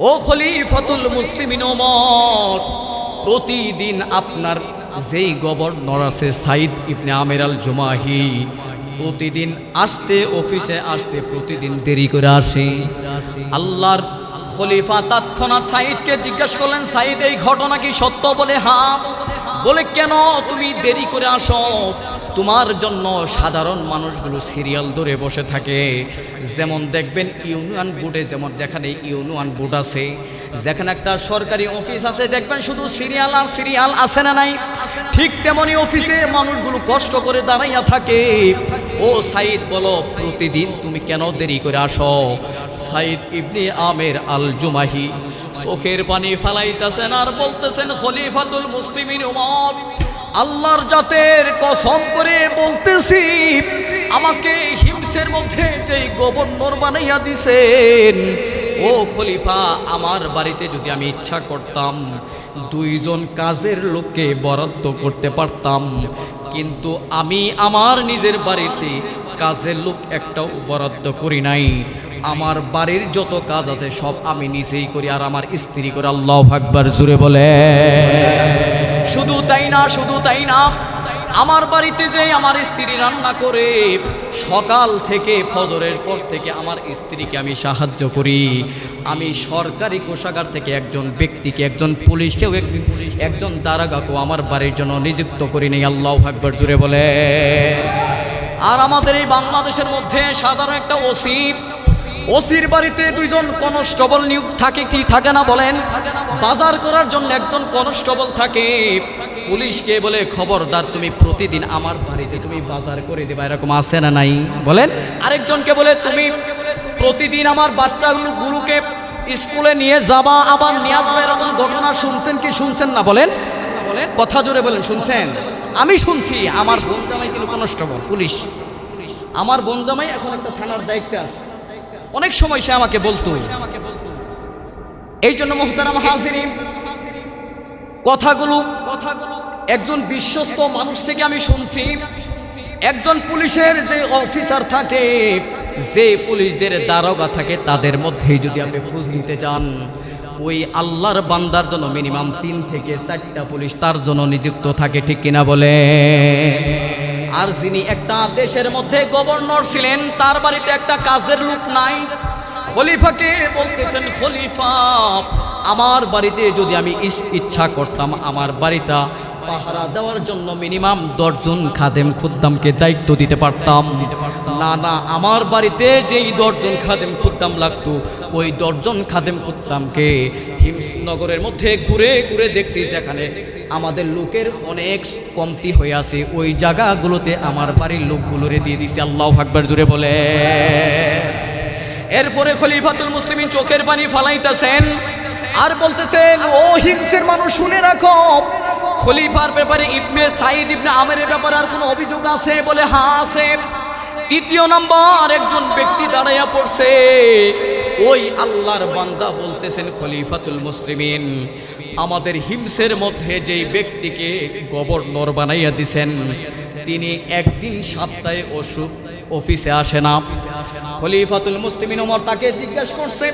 ও খলিফাতুল মুসলিমিন ওমর, প্রতিদিন আপনার যেই গভর্নর আছে সাইদ ইবনে আমের আল জুমাহি, প্রতিদিন অফিসে আসতে প্রতিদিন দেরি করে আসে। আল্লাহর খলিফা তৎক্ষণাৎ সাইদকে জিজ্ঞাসা করলেন, সাইদ এই ঘটনা কি সত্য? বলে হ্যাঁ। বলে কেন তুমি দেরি করে আসো? তোমার জন্য সাধারণ মানুষগুলো সিরিয়াল ধরে বসে থাকে। যেমন দেখবেন ইউনিয়ন বোর্ডে, যেমন যেখানে ইউনিয়ন বোর্ড আছে, যেখানে একটা সরকারি অফিস আছে, দেখবেন শুধু সিরিয়াল আর সিরিয়াল, আছে না নাই? ঠিক তেমনি অফিসে মানুষগুলো কষ্ট করে দাঁড়াইয়া থাকে। ও সাইদ বলো, প্রতিদিন তুমি কেন দেরি করে আসো? সাইদ ইবনে আমের আল জুমাহি চোখের পানি ফালাইতেছেন আর বলতেছেন, খলিফাতুল মুসলিমিন ওমর, আল্লাহর জাতের কসম করে বলতেছি, আমাকে হিমসের মধ্যে যেই গভর্নর বানাইয়া দিছেন, ও খলিফা, আমার বাড়িতে যদি আমি ইচ্ছা করতাম দুইজন কাজের লোককে বরাদ্দ করতে পারতাম, কিন্তু আমি আমার নিজের বাড়িতে কাজের লোক একটাও বরাদ্দ করি নাই। আমার বাড়ির যত কাজ আছে সব আমি নিজেই করি, আর আমার স্ত্রী করে। আল্লাহু আকবার, জোরে বলে। শুধু তাই না, আমার বাড়িতে যে আমার স্ত্রী রান্না করে, সকাল থেকে ফজরের পর থেকে আমার স্ত্রীকে আমি সাহায্য করি। আমি সরকারি কোষাগার থেকে একজন ব্যক্তিকে, একজন পুলিশকেও, একজন দারোগাকেও আমার বাড়ির জন্য নিযুক্ত করি নেই। আল্লাহু আকবার, জোরে বলে। আর আমাদের এই বাংলাদেশের মধ্যে সাধারণ একটা ওসির বাড়িতে দুইজন কনস্টেবল নিয়োগ থাকে, কি থাকে না বলেন? বাজার করার জন্য একজন কনস্টেবল থাকে। পুলিশকে বলে, খবরদার, তুমি প্রতিদিন আমার বাড়িতে তুমি বাজার করে দেবা, এরকম আছে না নাই বলেন? আরেকজনকে বলে, তুমি প্রতিদিন আমার বাচ্চাগুলোকে স্কুলে নিয়ে যাবা, আবার নিয়ে আসবে, এরকম ঘটনা শুনছেন কি শুনছেন না বলেন? কথা জোরে বলেন, শুনছেন? আমি শুনছি। আমার বোন জামাই কিন্তু কনস্টেবল, পুলিশ। আমার বোন জামাই এখন একটা থানার দায়িত্বে আছে। অনেক সময় সে আমাকে বলতো। এই জন্য মুহতারাম হাজিরিন, কথাগুলো একজন বিশ্বস্ত মানুষ থেকে আমি শুনছি। একজন পুলিশের যে অফিসার থাকে, যে পুলিশদের দারোগা থাকে, তাদের মধ্যেই যদি আপনি খোঁজ নিতে যান, ওই আল্লাহর বান্দার জন্য মিনিমাম 3 থেকে 4টা পুলিশ তার জন্য নিযুক্ত থাকে, ঠিক কিনা বলে? আর যিনি একটা দেশের মধ্যে গভর্নর ছিলেন, তার বাড়িতে একটা কাজের লোক নাই। খলিফাকে বলতেছেন, খলিফা, আমার বাড়িতে যদি আমি ইচ্ছা করতাম আমার বাড়িটা পাহারা দেওয়ার জন্য মিনিমাম 10 জন খাদেম খুদ্দামকে দায়িত্ব দিতে পারতাম। না, আমার বাড়িতে যেই 10 জন খাদেম খুদ্দাম লাগতো, ওই 10 জন খাদেম খুদ্দামকে হিমসনগরের মধ্যে ঘুরে ঘুরে দেখছি, যেখানে আমাদের লোকের অনেক কমতি হয়ে আছে, ওই জায়গাগুলোতে আমার বাড়ির লোকগুলোরে দিয়ে দিছি। আল্লাহু আকবার, জোরে বলে। এরপরে খলিফাতুল মুসলিমিন চোখের পানি ফালাইতেছেন আর বলতেছেন, ও হিমসের মানুষ, শুনে রাখো, খলিফার ব্যাপারে ইবনে সাইদ ইবনে আমেরের ব্যাপারে আর কোনো অভিযোগ আছে? বলে হ্যাঁ আছে। 3 নম্বর একজন ব্যক্তি দাঁড়াইয়া পড়ছে। ওই আল্লাহর বান্দা বলতেছেন, খলিফাতুল মুসলিমিন, আমাদের হিমসের মধ্যে যেই ব্যক্তিকে গভর্নর বানাইয়া দিছেন, তিনি একদিন সপ্তাহে অফিসে আসে না। খলিফাতুল মুসলিমিন ওমর তাকে জিজ্ঞাসা করছে,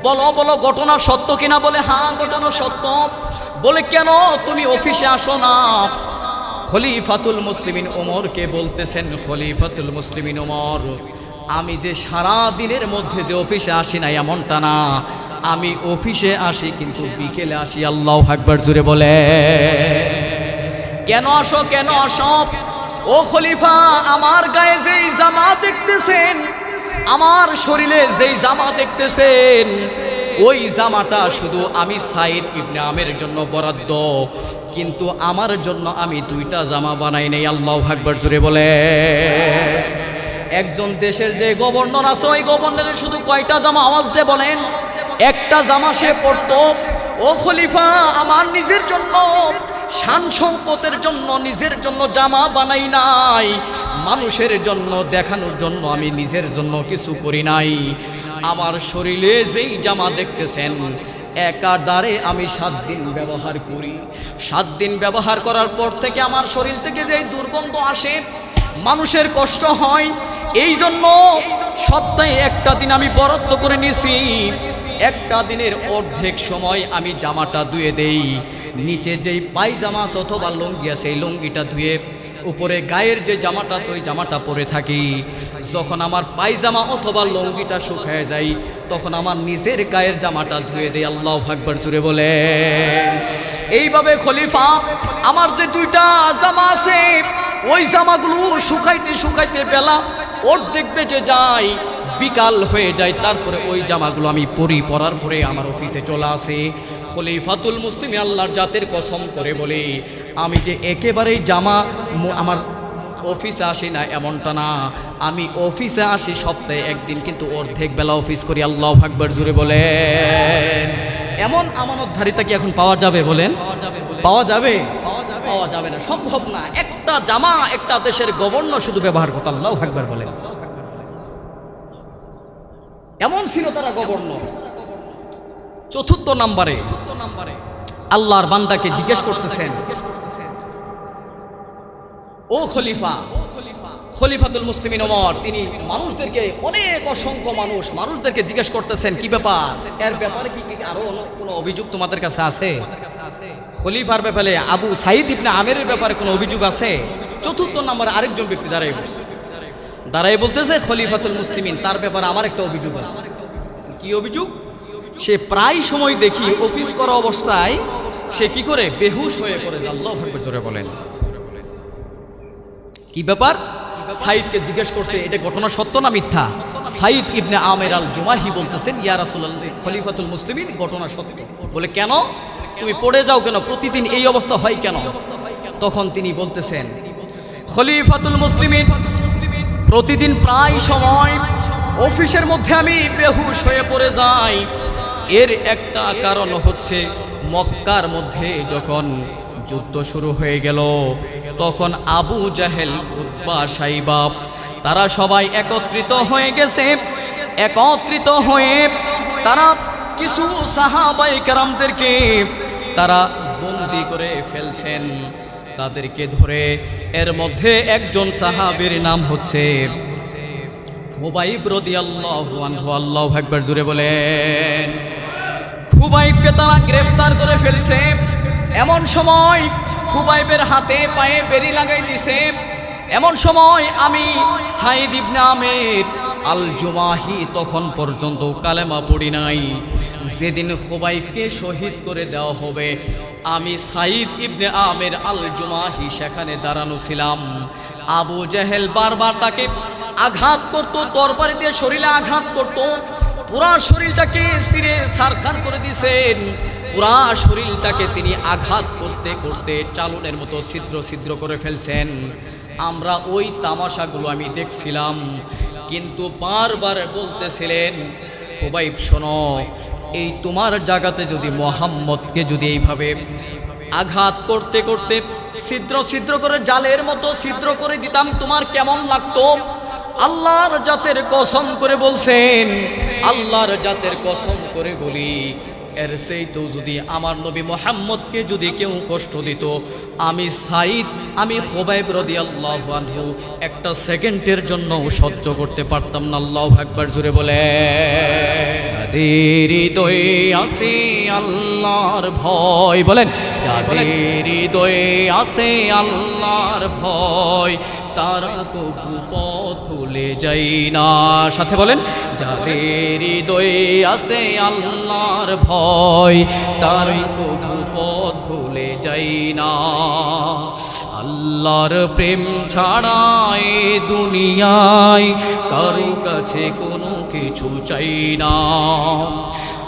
বলো ঘটনা সত্য কিনা? বলে হ্যাঁ, ঘটনা সত্য। বলে কেন তুমি অফিসে আসো না? খলিফাতুল মুসলিমিন ওমরকে বলতেছেন, খলিফাতুল মুসলিমিন ওমর, আমি যে সারা দিনের মধ্যে যে অফিসে আসি না এমনটা না, আমি অফিসে আসি কিন্তু বিকেলে আসি। আল্লাহু আকবার, জোরে বলে। কেন আসো? ও খলিফা, আমার গায়ে যেই জামা দেখতেছেন, আমার শরীরে যেই জামা দেখতেছেন, ওই জামাটা শুধু আমি সাইদ ইবনে আমের জন্য বরাদ্দ, কিন্তু আমার জন্য আমি 2টা জামা বানাই নেই। আল্লাহু আকবার, জোরে বলে। একজন দেশের যে গভর্নর আছে, ওই গভর্নরের শুধু কয়টা জামা? আওয়াজ দিয়ে বলেন। একটা জামা সে পরতো। ও খলিফা, আমার নিজের জন্য, শান শৌকতের জন্য, নিজের জন্য জামা বানাই নাই, মানুষের জন্য দেখানোর জন্য আমি নিজের জন্য কিছু করি নাই। আমার শরীরে যেই জামা দেখতেছেন, একাধারে আমি 7 দিন ব্যবহার করি। 7 দিন ব্যবহার করার পর থেকে আমার শরীর থেকে যেই দুর্গন্ধ আসে, মানুষের কষ্ট হয়, এই জন্য সপ্তাহে একটা দিন আমি বরাদ্দ করে নিয়েছি, একটা দিনের অর্ধেক সময় আমি জামাটা ধুয়ে দেই, নিচে যেই পায়জামা অথবা লুঙ্গি আছে এই লুঙ্গিটা ধুয়ে উপরে গায়ের যে জামাটা আছে ওই জামাটা পরে থাকি। যখন আমার পায়জামা অথবা লুঙ্গিটা শুকায় যায় তখন আমার নিজের গায়ের জামাটা ধুয়ে দেই। আল্লাহু আকবার জোরে বলেন। এইভাবে খলিফা আমার যে দুইটা জামা আছে ওই জামাগুলো শুকাইতে শুকাইতে বেলা অর্ধেক বেজে যায়, বিকাল হয়ে যায়, তারপরে ওই জামাগুলো আমি পরার পরে আমার অফিসে চলে আসে। খলিফাতুল মুসলিমিন আল্লাহর জাতের কসম করে বলে আমি যে একেবারেই জামা আমার অফিসে আসি না এমনটা না, আমি অফিসে আসি সপ্তাহে একদিন, কিন্তু অর্ধেক বেলা অফিস করি। আল্লাহু আকবার জোরে বলেন। এমন আমানতধারিতা কি এখন পাওয়া যাবে বলেন? পাওয়া যাবে? পাওয়া যাবে না, সম্ভব না। একটা জামা একটা দেশের গভর্নর শুধু ব্যবহার করত। আল্লাহু আকবার বলেন। এমন ছিল তারা গভর্নর। চতুর্থ নম্বরে আল্লাহর বান্দাকে জিজ্ঞেস করতেছেন, ও খলিফা, খলিফাতুল মুসলিমিন ওমর তিনি মানুষদেরকে অসংখ্য মানুষদেরকে জিজ্ঞেস করতেছেন কি ব্যাপার, এর ব্যাপারে কি আরো কোনো অভিযোগ তোমাদের কাছে আছে? খলিফার ব্যাপারে আবু সাঈদ ইবনে আমেরের ব্যাপারে কোনো অভিযোগ আছে? চতুর্থ নম্বরে আরেকজন ব্যক্তি দাঁড়াই বলতেছে খলিফাতুল মুসলিমিন তার ব্যাপারে আমার একটা অভিযোগ আছে। কি অভিযোগ? সে প্রায় সময় দেখি অফিস করা অবস্থায় সে কি করে বেহুশ হয়ে পড়ে যায়। আল্লাহু আকবার জোরে বলেন। কি ব্যাপার? সাঈদকে জিজ্ঞেস করছে এটা ঘটনা সত্য না মিথ্যা? সাঈদ ইবনে আমের আল জুমাহি বলতেছেন ইয়া রাসূলুল্লাহ, খলিফাতুল মুসলিমিন ঘটনা সত্য। বলে কেন তুমি পড়ে যাও কেন, প্রতিদিন এই অবস্থা হয় কেন? তখন তিনি বলতেছেন খলিফাতুল মুসলিমিন প্রতিদিন প্রায় সময় অফিসের মধ্যে আমি বেহুশ হয়ে পড়ে যাই। এর একটা কারণ হচ্ছে মক্কার মধ্যে যখন যুদ্ধ শুরু হয়ে গেল তখন আবু জাহেল, উতবা, সাইবা তারা সবাই একত্রিত হয়ে গেছে। একত্রিত হয়ে তারা কিছু সাহাবায়ে কেরামদেরকে তারা বন্দী করে ফেলছেন, তাদেরকে ধরে। এর মধ্যে একজন সাহাবীর নাম হচ্ছে খুবাইব রাদিয়াল্লাহু আনহু। আল্লাহু আকবার জোরে বলেন। খুবাইবকে তারা গ্রেফতার করে ফেলছে। এমন সময় খুবাইবের হাতে পায়ে বেড়ি লাগাই দিছে। এমন সময় আমি সাঈদ ইবনে আমের আল জুমাহি তখন পর্যন্ত কালেমা পড়ি নাই। যেদিন খুবাইবকে শহীদ করে দেওয়া হবে আমি সাঈদ ইবনে আমের আল জুমাহি সেখানে দাঁড়ানো ছিলাম। আবু জাহেল বারবার তাকে আঘাত করত, তরবারি দিয়ে শরীরে আঘাত করত, পুরা শরীরটাকে ছিঁড়ে ছারখার করে দিয়েছেন। পুরা শরীরটাকে তিনি আঘাত করতে করতে চালনের মতো ছিদ্র ছিদ্র করে ফেলছেন। আমরা ওই তামাশাগুলো আমি দেখছিলাম, কিন্তু বারবার বলতেছিলেন খুবাইব শোনো, এই তোমার জায়গাতে যদি মুহাম্মদকে যদি এইভাবে আঘাত করতে করতে ছিদ্র ছিদ্র করে জালের মতো ছিদ্র করে দিতাম তোমার কেমন লাগতো? আল্লাহর জাতের কসম করে বলছেন, আল্লাহর জাতের কসম করে বলি এর সেইতো যদি আমার নবী মুহাম্মদকে যদি কেউ কষ্ট দিত আমি সাঈদ, আমি খুবাইব রাদিয়াল্লাহু আনহু একটা সেকেন্ডের জন্য সহ্য করতে পারতাম না। আল্লাহু আকবার জোরে বলে। যাদের হৃদয়ে আছে আল্লাহর ভয়, বলেন যাদের হৃদয়ে আছে আল্লাহর ভয় তারা কবু পথ ভুলে যায় না। সাথে বলেন যাদের হৃদয়ে আছে আল্লাহর ভয় তারা কবু পথ ভুলে যায় না। আল্লাহর প্রেম ছাড়া এ দুনিয়ায় কারো কাছে কোনো কিছু চাই না।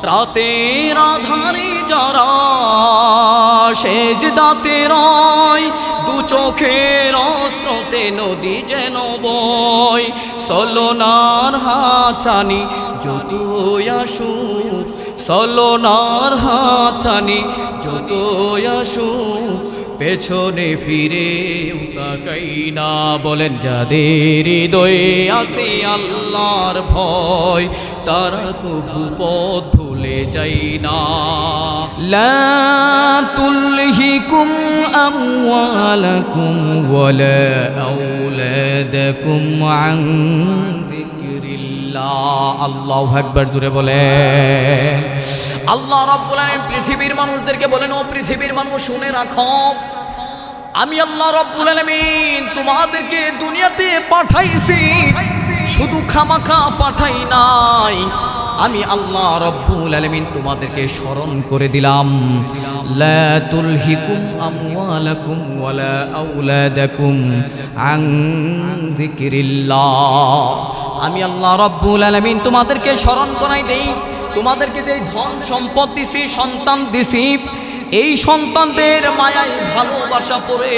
রাতের আধারে যারা সেজদাতে রয় দু চোখের স্রোতে নদী যেন বয়, সলনার হাছানি যতই আসুক, সলনার হাছানি যতই আসুক পেছনে ফিরে তাকাই না। বলেন যাদের হৃদয়ে আছে আল্লাহর ভয় তারা কবু পথ ভুলে যায় না। লা তুলহিকুম আমওয়ালাকুম ওয়ালা আওলাদাকুম আন যিকরিল্লাহ। আল্লাহু আকবার, জোরে বলে। আল্লাহ রাব্বুল আলামিন পৃথিবীর মানুষদেরকে বলেন, ও পৃথিবীর মানুষ শুনে রাখো, আমি আল্লাহ রাব্বুল আলামিন তোমাদেরকে দুনিয়াতে পাঠাইছি, শুধু খামাখা পাঠাই নাই। আমি আল্লাহ রাব্বুল আলামিন তোমাদেরকে স্মরণ করে দিলাম, লা তুলহিকুম আমওয়ালাকুম ওয়ালা আওলাদাকুম আন যিকরিল্লাহ। আমি আল্লাহ রাব্বুল আলামিন তোমাদেরকে স্মরণ করাই দেই, তোমাদেরকে যে ধন সম্পদ দিছি, সন্তান দিছি, এই সন্তানদের মায়ায় ভালোবাসা পড়ে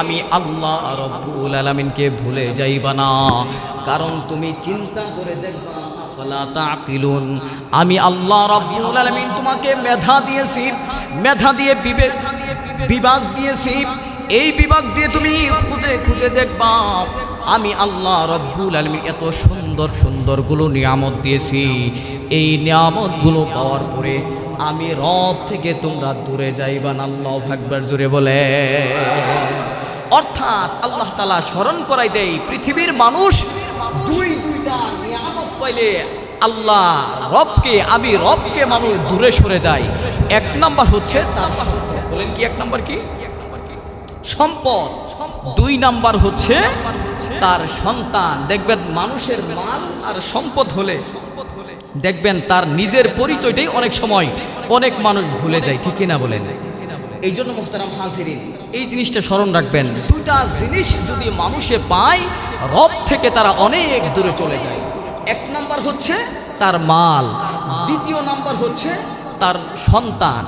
আমি আল্লাহ রাব্বুল আলামিনকে ভুলে যাইবা না। কারণ তুমি চিন্তা করে দেখবা, ফালা তাকিলুন, আমি আল্লাহ রাব্বুল আলামিন তোমাকে মেধা দিয়েছি, মেধা দিয়ে বিভাগ দিয়েছি। এই বিভাগ দিয়ে তুমি খুঁজে খুঁজে দেখবা আমি আল্লাহ রাব্বুল আলামিন এত সুন্দর সুন্দরগুলো নিয়ামত দিয়েছি। এই নিয়ামতগুলো পাওয়ার পরে আমি রব থেকে তোমরা দূরে যাইবা না। আল্লাহু আকবার, জোরে বলে। অর্থাৎ আল্লাহ তাআলা স্মরণ করাই দেয়, পৃথিবীর মানুষ দুইটা নিয়ামত পাইলে আল্লাহ রবকে, আমি রবকে মানুষ দূরে সরে যায়। এক নাম্বার হচ্ছে তার সম্পদ। বলেন কি এক নাম্বার? কি সম্পদ। দুই নাম্বার হচ্ছে তার সন্তান। দেখবেন মানুষের মাল আর সম্পদ হলে দেখবেন তার নিজের পরিচয়টাই অনেক সময় অনেক মানুষ ভুলে যায়, ঠিক কিনা বলেন? এই জন্য মুহতারাম হাজিরিন, এই জিনিসটা স্মরণ রাখবেন, দুইটা জিনিস যদি মানুষে পায় রব থেকে তারা অনেক দূরে চলে যায়। এক নাম্বার হচ্ছে তার মাল, দ্বিতীয় নাম্বার হচ্ছে তার সন্তান।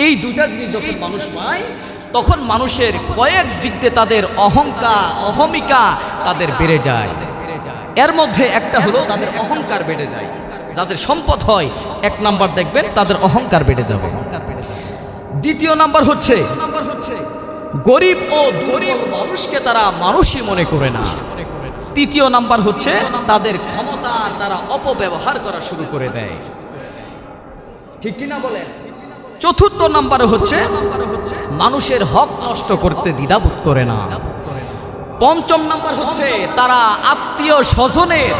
এই দুইটা জিনিস যখন মানুষ পায় তখন মানুষের কয়েক দিক দিয়ে তাদের অহমিকা তাদের বেড়ে যায়। এর মধ্যে একটা হলো তাদের অহংকার বেড়ে যায়। যাদের সম্পদ হয় এক নাম্বার দেখবেন তাদের অহংকার বেড়ে যাবে। দ্বিতীয় নাম্বার হচ্ছে গরিব ও দুর্বল মানুষকে তারা মানুষই মনে করে না। তৃতীয় নাম্বার হচ্ছে তাদের ক্ষমতা তারা অপব্যবহার করা শুরু করে দেয়, ঠিক কিনা বলেন? চতুর্থ নাম্বার হচ্ছে মানুষের হক নষ্ট করতে দ্বিধাবোধ করে না। পঞ্চম নাম্বার হচ্ছে তারা আত্মীয় স্বজনের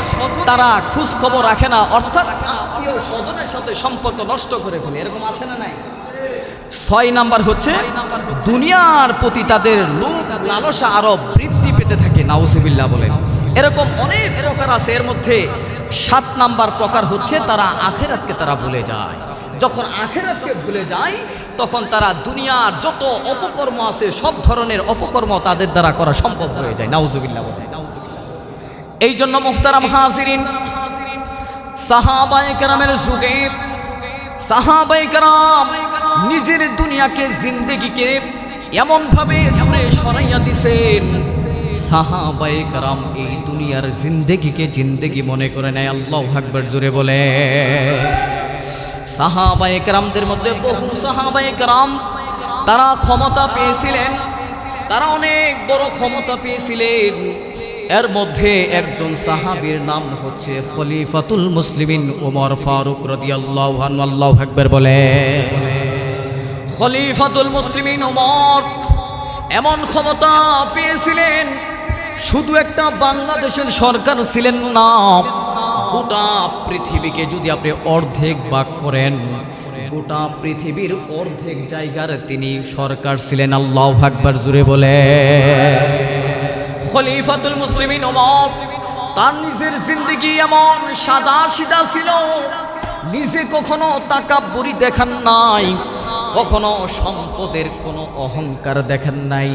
তারা খোঁজ খবর রাখে না, অর্থাৎ আত্মীয় স্বজনের সাথে সম্পর্ক নষ্ট করে ফেলে। এরকম আছে না নাই? ছয় নাম্বার হচ্ছে দুনিয়ার প্রতি তাদের লোভ লালসা আরো বৃদ্ধি পেতে থাকে, নাউজুবিল্লাহ বলেন। এরকম অনেক প্রকার আছে। এর মধ্যে 7 নাম্বার প্রকার হচ্ছে তারা আখিরাতকে তারা ভুলে যায়। যখন আখিরাতকে ভুলে যায় তখন তারা দুনিয়ার যত অপকর্ম আছে সব ধরনের অপকর্ম তাদের দ্বারা করা সম্ভব হয়ে যায়, নাউজুবিল্লাহ বলেন। এই জন্য মুহতারাম হাজিরিন, সাহাবায়ে কেরামের যুগে সাহাবায়ে কেরাম নিজের দুনিয়াকে জিন্দেগিকে এমন ভাবে দূরে সরাইয়া দিছেন, সাহাবায়ে কেরাম এই দুনিয়ার জিন্দেগিকে জিন্দেগি মনে করে নেয়। আল্লাহু আকবার, জোরে বলে। সাহাবায়ে কেরামদের মধ্যে বহু সাহাবায়ে কেরাম তারা ক্ষমতা পেয়েছিলেন, তারা অনেক বড় ক্ষমতা পেয়েছিলেন। এর মধ্যে একজন সাহাবীর নাম হচ্ছে খলিফাতুল মুসলিমিন ওমর ফারুক রাদিয়াল্লাহু আনহু। আল্লাহু আকবার বলে। খলিফাতুল মুসলিমিন ওমর এমন ক্ষমতা পেয়েছিলেন, শুধু একটা বাংলাদেশের সরকার ছিলেন না, গোটা পৃথিবীকে যদি আপনি অর্ধেক ভাগ করেন, গোটা পৃথিবীর অর্ধেক জায়গার তিনি সরকার ছিলেন। আল্লাহু আকবার, জোরে বলে। খলিফাতুল মুসলিমিন ওমর তার নিজের জিন্দেগি এমন সাদা সিধা ছিল, নিজে কখনো তাকাব্বুরি দেখান নাই, কখনো সম্পদের কোনো অহংকার দেখেন নাই।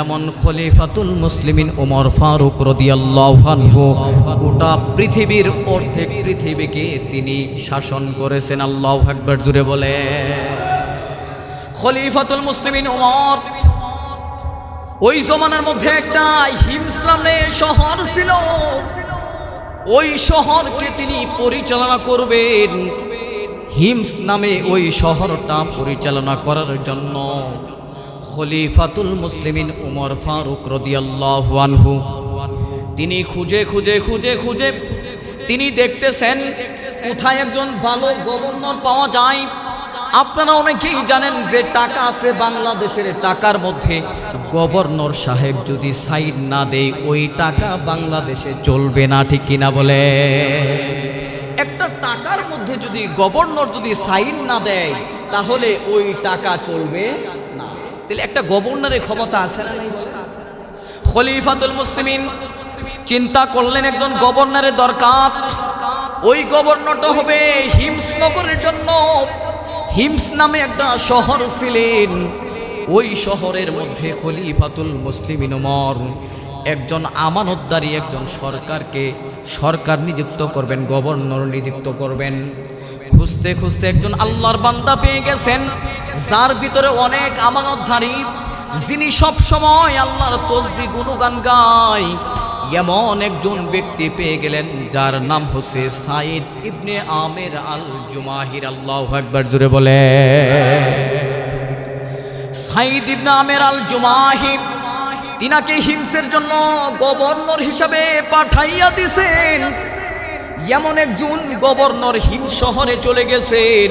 এমন খলিফাতুল মুসলিমিন ওমর ফারুক রাদিয়াল্লাহু আনহু গোটা পৃথিবীর অর্ধেক পৃথিবীকে তিনি শাসন করেছেন। আল্লাহু আকবার, জোরে বলে। খলিফাতুল মুসলিমিন ওমর ওই জমানার মধ্যে একটা হিমস নামে শহর ছিল, ওই শহরকে তিনি পরিচালনা করবেন। হিমস নামে ওই শহরটা পরিচালনা করার জন্য খলিফাতুল মুসলিমিন ওমর ফারুক রাদিয়াল্লাহু আনহু তিনি খুঁজে খুঁজে খুঁজে খুঁজে তিনি দেখতেছেন কোথায় একজন ভালো গভর্নর পাওয়া যায়, আপনারা অনেকেই জানেন যে টাকা আছে বাংলাদেশের, টাকার মধ্যে গভর্নর সাহেব যদি সাইন না দেয় ওই টাকা বাংলাদেশে চলবে না, ঠিক কিনা বলে? একটা টাকার মধ্যে যদি গভর্নর যদি সাইন না দেয় তাহলে ওই টাকা চলবে না। তাহলে একটা গভর্নরের ক্ষমতা আছে না নাই? খলিফাতুল মুসলিমিন চিন্তা করলেন একজন গভর্নরের দরকার। ওই গভর্নরটা হবে হিমসনগরের জন্য। হিমস নামে একটা শহর ছিলেন, ওই শহরের মধ্যে খলিফাতুল মুসলিমিন ওমর একজন আমানতদারী একজন সরকার নিযুক্ত করবেন, গভর্নর নিযুক্ত করবেন। খুঁজতে খুঁজতে একজন আল্লাহর বান্দা পেয়ে গেছেন যার ভিতরে অনেক আমানতধারী, যিনি সব সময় আল্লাহর তসবিহ গুণগান গায়। এমন একজন ব্যক্তি পেয়ে গেলেন যার নাম হচ্ছে সাইদ ইবনে আমের আল জুমাহির। আল্লাহু আকবার, জোরে বলে। সাইদ ইবনে আমের আল জুমাহি তিনাকে হিমসের জন্য গভর্নর হিসাবে পাঠাইয়া দিছেন। এমন একজন গভর্নর হিমস শহরে চলে গেছেন।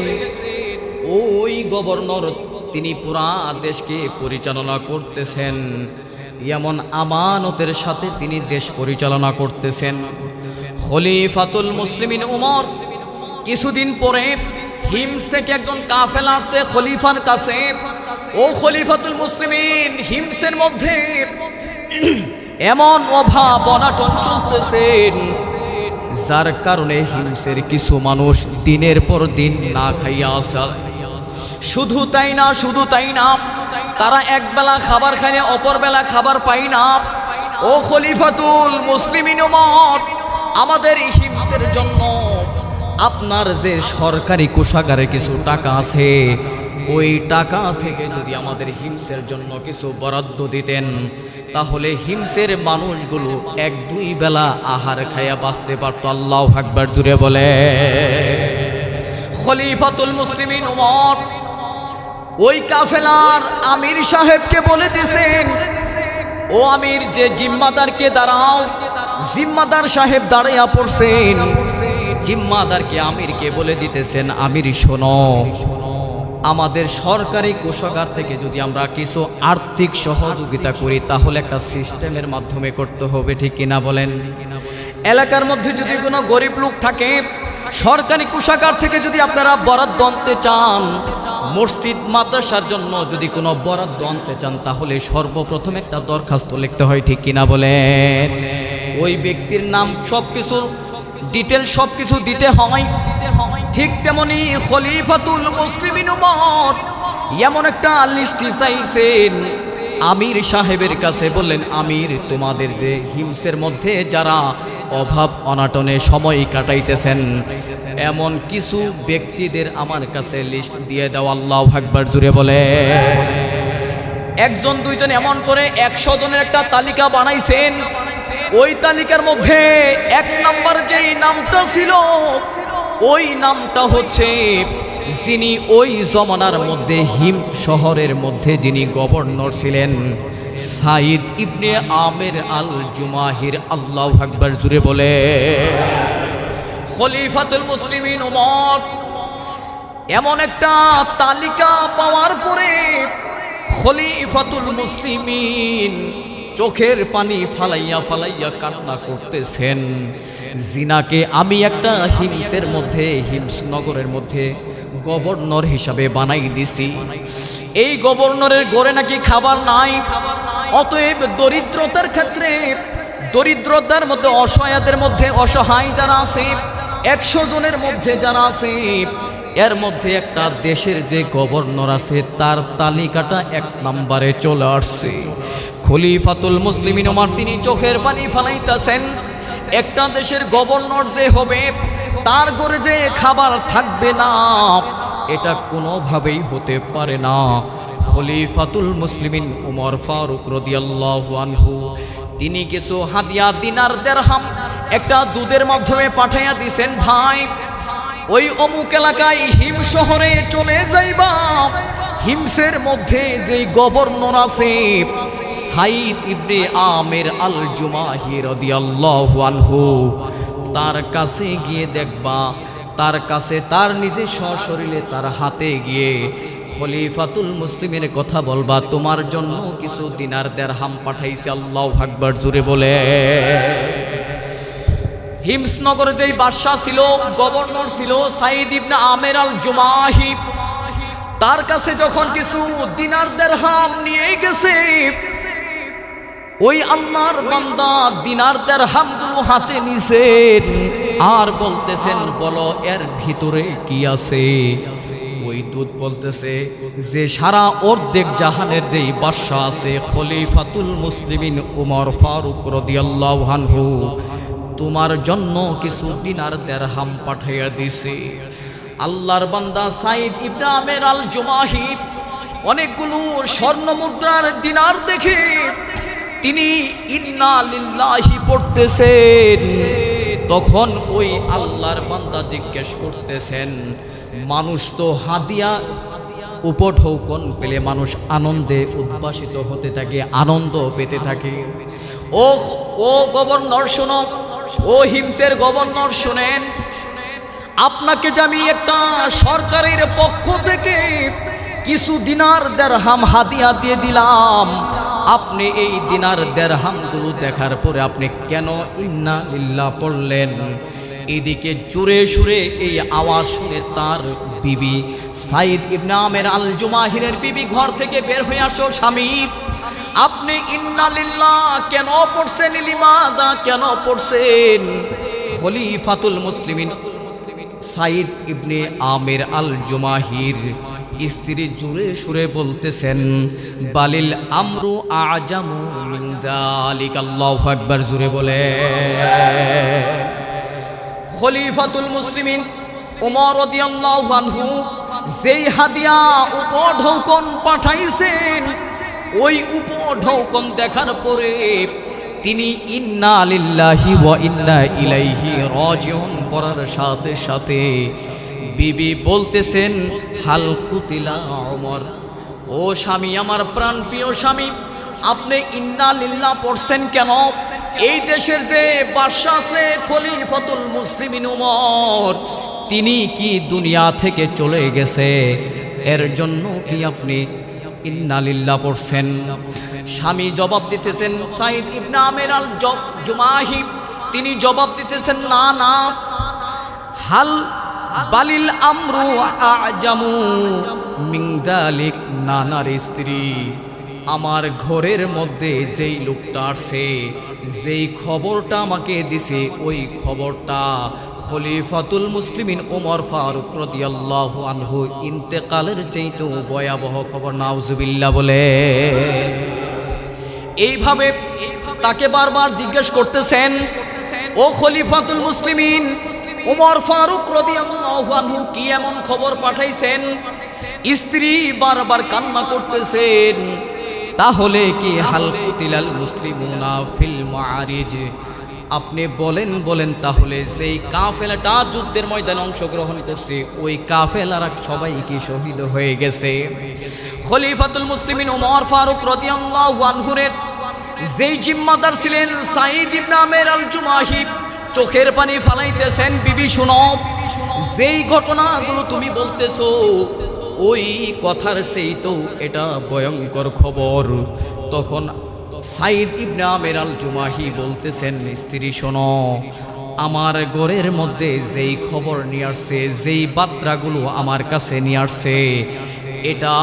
ওই গভর্নর তিনি পুরা দেশকে পরিচালনা করতেছেন, এমন আমানতের সাথে তিনি দেশ পরিচালনা করতেছেন। খলিফাতুল মুসলিমিন উমর কিছুদিন পরে হিমস থেকে একজন কাফেলা আসছে খলিফার কাছে। ও খলিফাতুল মুসলিমিন, হিমসের মধ্যে এমন অভাব অনাটন চলতেছেন যার কারণে হিমসের কিছু মানুষ দিনের পর দিন না খাইয়া আসা। শুধু তাই না, তারা একবেলা খাবার খাইলে অপর বেলা খাবার পাই না। ও খলিফাতুল মুসলিমিন ওমর, আমাদের হিমসের জন্য আপনার যে সরকারি কোষাগারে কিছু টাকা আছে, ওই টাকা থেকে যদি আমাদের হিমসের জন্য কিছু বরাদ্দ দিতেন তাহলে হিমসের মানুষগুলো এক দুই বেলা আহার খাইয়া বাঁচতে পারত। আল্লাহু আকবার, জোরে বলে। খলিফাতুল মুসলিমিন ওমর ওই কাফেলার আমির সাহেবকে বলে দিয়েছেন, ও আমির, যে জিম্মাদারকে দাঁড়াও। জিম্মাদার সাহেব দাঁড়াইয়া পড়ছেন। জিম্মাদারকে আমিরকে বলে দিতেছেন, আমির শোনো, আমাদের সরকারি কোষাগার থেকে যদি আমরা কিছু আর্থিক সহযোগিতা করি তাহলে একটা সিস্টেমের মাধ্যমে করতে হবে, ঠিক কিনা বলেন? এলাকার মধ্যে যদি কোনো গরিব লোক থাকে, সরকারি কোষাগার থেকে যদি আপনারা বরাদ্দ আনতে চান, মসজিদ মাদ্রাসার জন্য যদি কোনো বরাদ্দ আনতে চান তাহলে সর্বপ্রথম একটা দরখাস্ত লিখতে হয়, ঠিক কিনা বলেন? ওই ব্যক্তির নাম সবকিছু ডিটেল সবকিছু দিতে হয়। ঠিক তেমনি খলিফাতুল মুসলিমিন ওমর এমন একটা লিস্টি চাইছেন। আমির সাহেবের কাছে বললেন, আমির, তোমাদের যে হিমসের মধ্যে যারা অভাব অনাটনে সময় কাটাইতেছেন এমন কিছু ব্যক্তিদের আমার কাছে লিস্ট দিয়ে দাও। আল্লাহু আকবার, জোরে বলে। একজন দুইজন এমন করে 100 জনের একটা তালিকা বানাইছেন। ওই তালিকার মধ্যে 1 নম্বর যেই নামটা ছিল, ওই নামটা হচ্ছে যিনি ওই জমানার মধ্যে হিম শহরের মধ্যে যিনি গভর্নর ছিলেন, সাইদ ইবনে আমের আল জুমাহির। আল্লাহু আকবার, জোরে বলে। খলিফাতুল মুসলিমিন ওমর এমন একটা তালিকা পাওয়ার পরে খলিফাতুল মুসলিমিন চোখের পানি ফালাইয়া ফালাইয়া কান্না করতেছেন। জিনাকে আমি একটা হিমসের মধ্যে, হিমস নগরের মধ্যে গভর্নর হিসাবে বানাই দিছি। এই গভর্নরের ঘরে নাকি খাবার নাই। অতএব দরিদ্রতার ক্ষেত্রে, দরিদ্রতার মধ্যে, অসহায়দের মধ্যে, অসহায় যারা আছে 100 জনের মধ্যে যারা আছে, এর মধ্যে একটা দেশের যে গভর্নর আছে তার তালিকাটা 1 নম্বরে চলে আসছে। খলিফাতুল মুসলিমিন ওমর তিনি চোখের পানি ফালাইতেছেন। একটা দেশের গভর্নর যে হবে তার ঘরে যে খাবার থাকবে না, এটা কোনোভাবেই হতে পারে না। খলিফাতুল মুসলিমিন উমর ফারুক রাদিয়াল্লাহু আনহু তিনি কিছু হাদিয়া, দিনার, দিরহাম একটা দুধের মাধ্যমে পাঠাইয়া দিয়েছেন, ভাই ওই অমুক এলাকায় হিম শহরে চলে যাইবা। হিমসের মধ্যে যেই গভর্নর আছে সাইদ ইবনে আমের আল জুমাহি রাদিয়াল্লাহু আনহু, তার কাছে গিয়ে দেখবা তার কাছে তার নিজস্ব শরীরে তার হাতে গিয়ে খলিফাতুল মুসলিমের কথা বলবা, তোমার জন্য কিছু দিনার দিরহাম পাঠাইছে। আল্লাহু আকবার জোরে বলে। হিমসনগরে যেই বাদশা ছিল, গভর্নর ছিল সাইদ ইবনে আমের আল জুমাহি, তার কাছে যখন কিছু দিনার দিরহাম নিয়ে গেছে, ওই আল্লাহর বান্দা দিনার দিরহামগুলো হাতে নিছেন আর বলতেছেন, বলো এর ভিতরে কি আছে? ওই দূত বলতেছে যে সারা অর্ধেক জাহানের যেই বাদশা আছে খলিফাতুল মুসলিমিন উমর ফারুক রাদিয়াল্লাহু আনহু, তোমার জন্য কিছু দিনার দিরহাম পাঠাইয়া দিছে। আল্লাহর বান্দা সাইদ ইবনে আমের আল জুমাহি অনেকগুলো স্বর্ণ মুদ্রার দিনার দেখে তিনি ইন্না লিল্লাহি পড়তেছেন। তখন ওই আল্লাহর বান্দা জিজ্ঞেস করতেছেন, মানুষ তো হাদিয়া উপঢৌকন পেলে মানুষ আনন্দে উদ্ভাসিত হতে থাকে, আনন্দ পেতে থাকে। ও গভর্নর শোনো, ও হিমসের গভর্নর শোনেন, আপনাকে যে আমি একটা সরকারের পক্ষ থেকে কিছু দিনার দিরহাম হাদিয়া দিয়ে দিলাম, আপনি এই দিনার দিরহামগুলো দেখার পরে আপনি কেন ইন্না লিল্লাহ পড়লেন? এদিকে জোরে সুরে এই আওয়াজ শুনে তার বিবি সাইদ ইবনে আমের আল জুমাহিরের বিবি ঘর থেকে বের হয়ে আসো, স্বামী আপনি ইন্না লিল্লাহ কেন পড়ছেন? লিমাযা কেন পড়ছেন? খলিফাতুল মুসলিমিন সাইদ ইবনে আমের আল জুমাহির স্ত্রী জোরে সুরে বলতেছেন, বালিল আমরু আজামু মিন যালিক। আল্লাহু আকবার জোরে বলে। খলিফাতুল মুসলিমিন উমর রাদিয়াল্লাহু আনহু যেই হাদিয়া উপঢৌকন পাঠাইছেন, ওই উপঢৌকন দেখার পরে তিনি ইন্না লিল্লাহি ওয়া ইন্না ইলাইহি রাজিউন পড়ার সাথে সাথে বিবি বলতেছেন, হাল কুতিলা ওমর, ও স্বামী, আমার প্রাণ প্রিয় স্বামী, আপনি ইন্না লিল্লাহ পড়ছেন কেন? এই দেশের যে বাদশা আছে খলিফাতুল মুসলিমিন উমর, তিনি কি দুনিয়া থেকে চলে গেছে, এর জন্য কি আপনি ইন্না লিল্লাহ পড়ছেন? স্বামী জবাব দিতেছেন, সাইদ ইবনে আমের আল জুমাহি তিনি জবাব দিতেছেন, না না, হাল বালিল আমরু আজামু মিন যালিক। নানার স্ত্রী, আমার ঘরের মধ্যে যেই লোকটা আছে, যেই খবরটা আমাকে দিছে, ওই খবরটা খলিফাতুল মুসলিমিন ওমর ফারুক রাদিয়াল্লাহু আনহু ইন্তেকালের চাইতেও ভয়াবহ খবর। নাউজুবিল্লাহ বলে। এইভাবে তাকে বারবার জিজ্ঞেস করতেছেন, ও খলিফাতুল মুসলিমিন ওমর ফারুক রাদিয়াল্লাহু আনহু কি এমন খবর পাঠাইছেন? স্ত্রী বারবার কান্না করতেছেন, তাহলে কি হাল কুতিলাল মুসলিমুনা ফিল মাআরিজ, আপনি বলেন তাহলে যেই কাফেলাটা যুদ্ধের ময়দানে অংশগ্রহণ করছে, ওই কাফেলারা সবাই কি শহীদ হয়ে গেছে? খলিফাতুল মুসলিমিন ওমর ফারুক রাদিয়াল্লাহু আনহুর যেই জিম্মাদার ছিলেন সাইদ ইবনে আমের আল জুমাহি চোখের পানি ফালাইতেছেন, বিবি শুনো, যেই ঘটনাগুলো তুমি বলতেছো ওই কথার সেই তো এটা ভয়ঙ্কর খবর। তখন সাইদ ইবনে আমের আল জুমাহি বলতেছেন, স্ত্রী শোনো, আমার ঘরের মধ্যে যেই খবর নিয়ে আসছে, যেই বার্তাগুলো আমার কাছে নিয়ে আসছে, এটা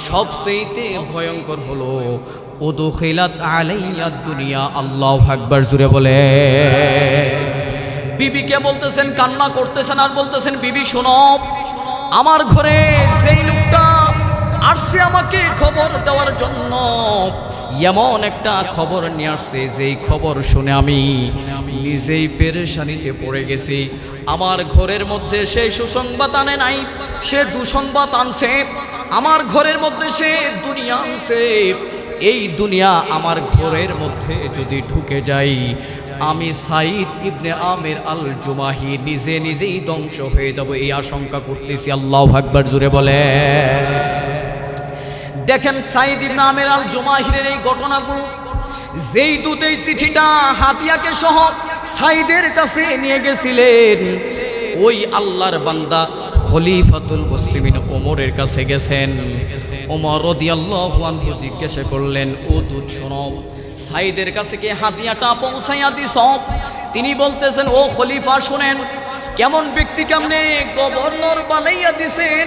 সবচেয়ে ভয়ঙ্কর হলো উদখিলাত আলাইয়া দুনিয়া। আল্লাহু আকবার জোরে বলে। বিবিকে বলতেছেন, কান্না করতেছেন আর বলতেছেন, বিবি শোনো, আমার ঘরে যেই লোকটা আসছে আমাকে খবর দেওয়ার জন্য, এমন একটা খবর নিয়ে আসছে, যেই খবর শুনে আমি নিজেই পেরেশানিতে পড়ে গেছি। আমার ঘরের মধ্যে সে সুসংবাদ আনে নাই, সে দুঃসংবাদ আনছে। আমার ঘরের মধ্যে সে দুনিয়া আনছে। এই দুনিয়া আমার ঘরের মধ্যে যদি ঢুকে যাই, আমি সাইদ ইবনে আমের আল জুমাহি নিজেই ধ্বংস হয়ে যাব, এই আশঙ্কা করতেছি। আল্লাহু আকবার জোরে বলে। দেখেন সাইদ ইবনে আমের আল জুমাহির এই ঘটনাগুলো, যেই দূত এই চিঠিটা হাতিয়াকে সহ সাইদের কাছে নিয়ে গেছিলেন, ওই আল্লাহর বান্দা খলিফাতুল মুসলিমিন ওমরের কাছে গেছেন। ওমর রাদিয়াল্লাহু আনহু জিজ্ঞাসা করলেন, ও দুধ শোনো, সাইদের কাছে কি হাদিয়াটা পৌঁছাইয়া দিছ? তিনি বলতেছেন, ও খলিফা শুনেন, কেমন ব্যক্তিকে আপনি গভর্নর বানাইয়া দিছেন,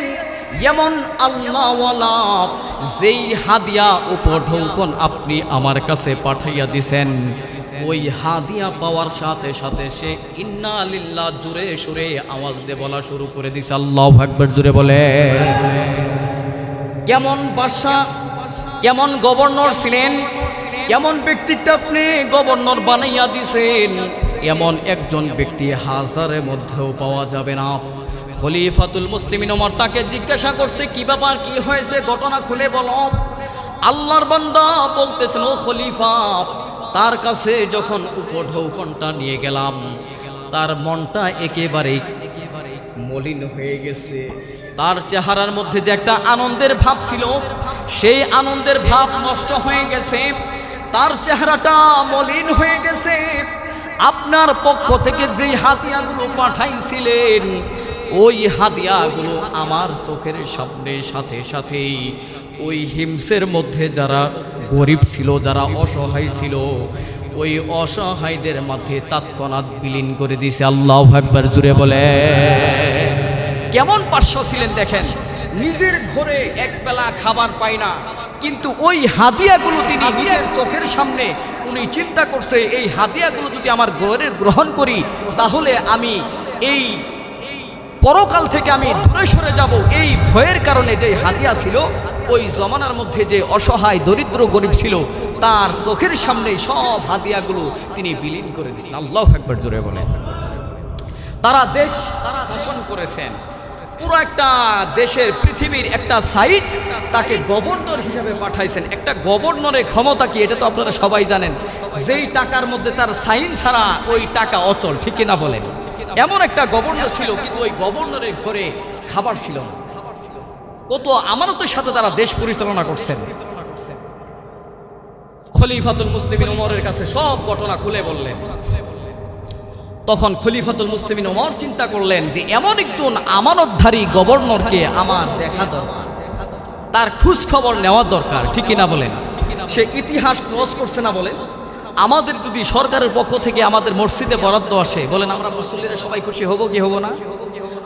যেমন আল্লাহওয়ালা যেই হাদিয়া উপঢৌকন আপনি আমার কাছে পাঠাইয়া দিছেন, ওই হাদিয়া পাওয়ার সাথে সাথে সে ইন্না লিল্লাহ জোরে সুরে আওয়াজ দিয়ে বলা শুরু করে দিছে, আল্লাহু আকবার জোরে বলে। কেমন বাদশা, কেমন গভর্নর ছিলেন, কেমন ব্যক্তিত্ব আপনি গভর্নর বানাইয়া দিছেন, এমন একজন ব্যক্তি হাজারের মধ্যেও পাওয়া যাবে না। খলিফাতুল মুসলিমিন ওমর তাকে জিজ্ঞাসা করছে, কি ব্যাপার, কি হয়েছে, ঘটনা খুলে বলো। আল্লাহর বান্দা বলতেছেন, ও খলিফা, তার কাছে যখন উপঢৌকনটা নিয়ে গেলাম, তার মনটা একেবারেই মলিন হয়ে গেছে। তার চেহারার মধ্যে যে একটা আনন্দের ভাব ছিল, সেই আনন্দের ভাব নষ্ট হয়ে গেছে, তার চেহারাটা মলিন হয়ে গেছে। আপনার পক্ষ থেকে যেই হাদিয়াগুলো পাঠাইছিলেন, ওই হাদিয়াগুলো আমার চোখের সামনে সাথে সাথেই ওই হিমসের মধ্যে যারা গরিব ছিল, যারা অসহায় ছিল, ওই অসহায়দের মধ্যে তৎক্ষণাৎ বিলীন করে দিয়েছে। আল্লাহু আকবার জুড়ে বলে। কেমন বাদশা ছিলেন দেখেন, নিজের ঘরে এক বেলা খাবার পায় না, কিন্তু ওই হাদিয়াগুলো তিনি নিজের চোখের সামনে উনি চিন্তা করছে, এই হাদিয়াগুলো যদি আমার ঘরে গ্রহণ করি, তাহলে আমি এই পরকাল থেকে আমি দূরে সরে যাব। এই ভয়ের কারণে যে হাদিয়া ছিল, ওই জমানার মধ্যে যে অসহায় দরিদ্র গরিব ছিল, তার চোখের সামনে সব হাদিয়াগুলো তিনি বিলীন করে দিয়েছেন। আল্লাহু আকবার জোরে বলেন। তারা দেশ শাসন করেছেন, পুরো একটা দেশের পৃথিবীর একটা সাইড তাকে গভর্নর হিসাবে পাঠাইছেন। একটা গভর্নরের ক্ষমতা কি, এটা তো আপনারা সবাই জানেন। যেই টাকার মধ্যে তার সাইন ছাড়া ওই টাকা অচল, ঠিক কিনা বলেন। এমন একটা গভর্নর ছিল, কিন্তু ওই গভর্নরের ঘরে খাবার ছিল না। কত আমানতের সাথে তারা দেশ পরিচালনা করছেন। খলিফাতুল মুসলিমিন ওমরের কাছে সব ঘটনা খুলে বললেন। তখন খলিফাতুল মুসলিমিন ওমর চিন্তা করলেন যে এমন একজন আমানতধারী গভর্নরকে আমার দেখা দরকার, তার খোঁজ খবর নেওয়া দরকার, ঠিক কিনা বলেন। সে ইতিহাস ক্রস করছে না, বলেন আমাদের যদি সরকারের পক্ষ থেকে আমাদের মসজিদে বরাদ্দ আসে, বলেন আমরা মুসল্লিরা সবাই খুশি হব কি হব না?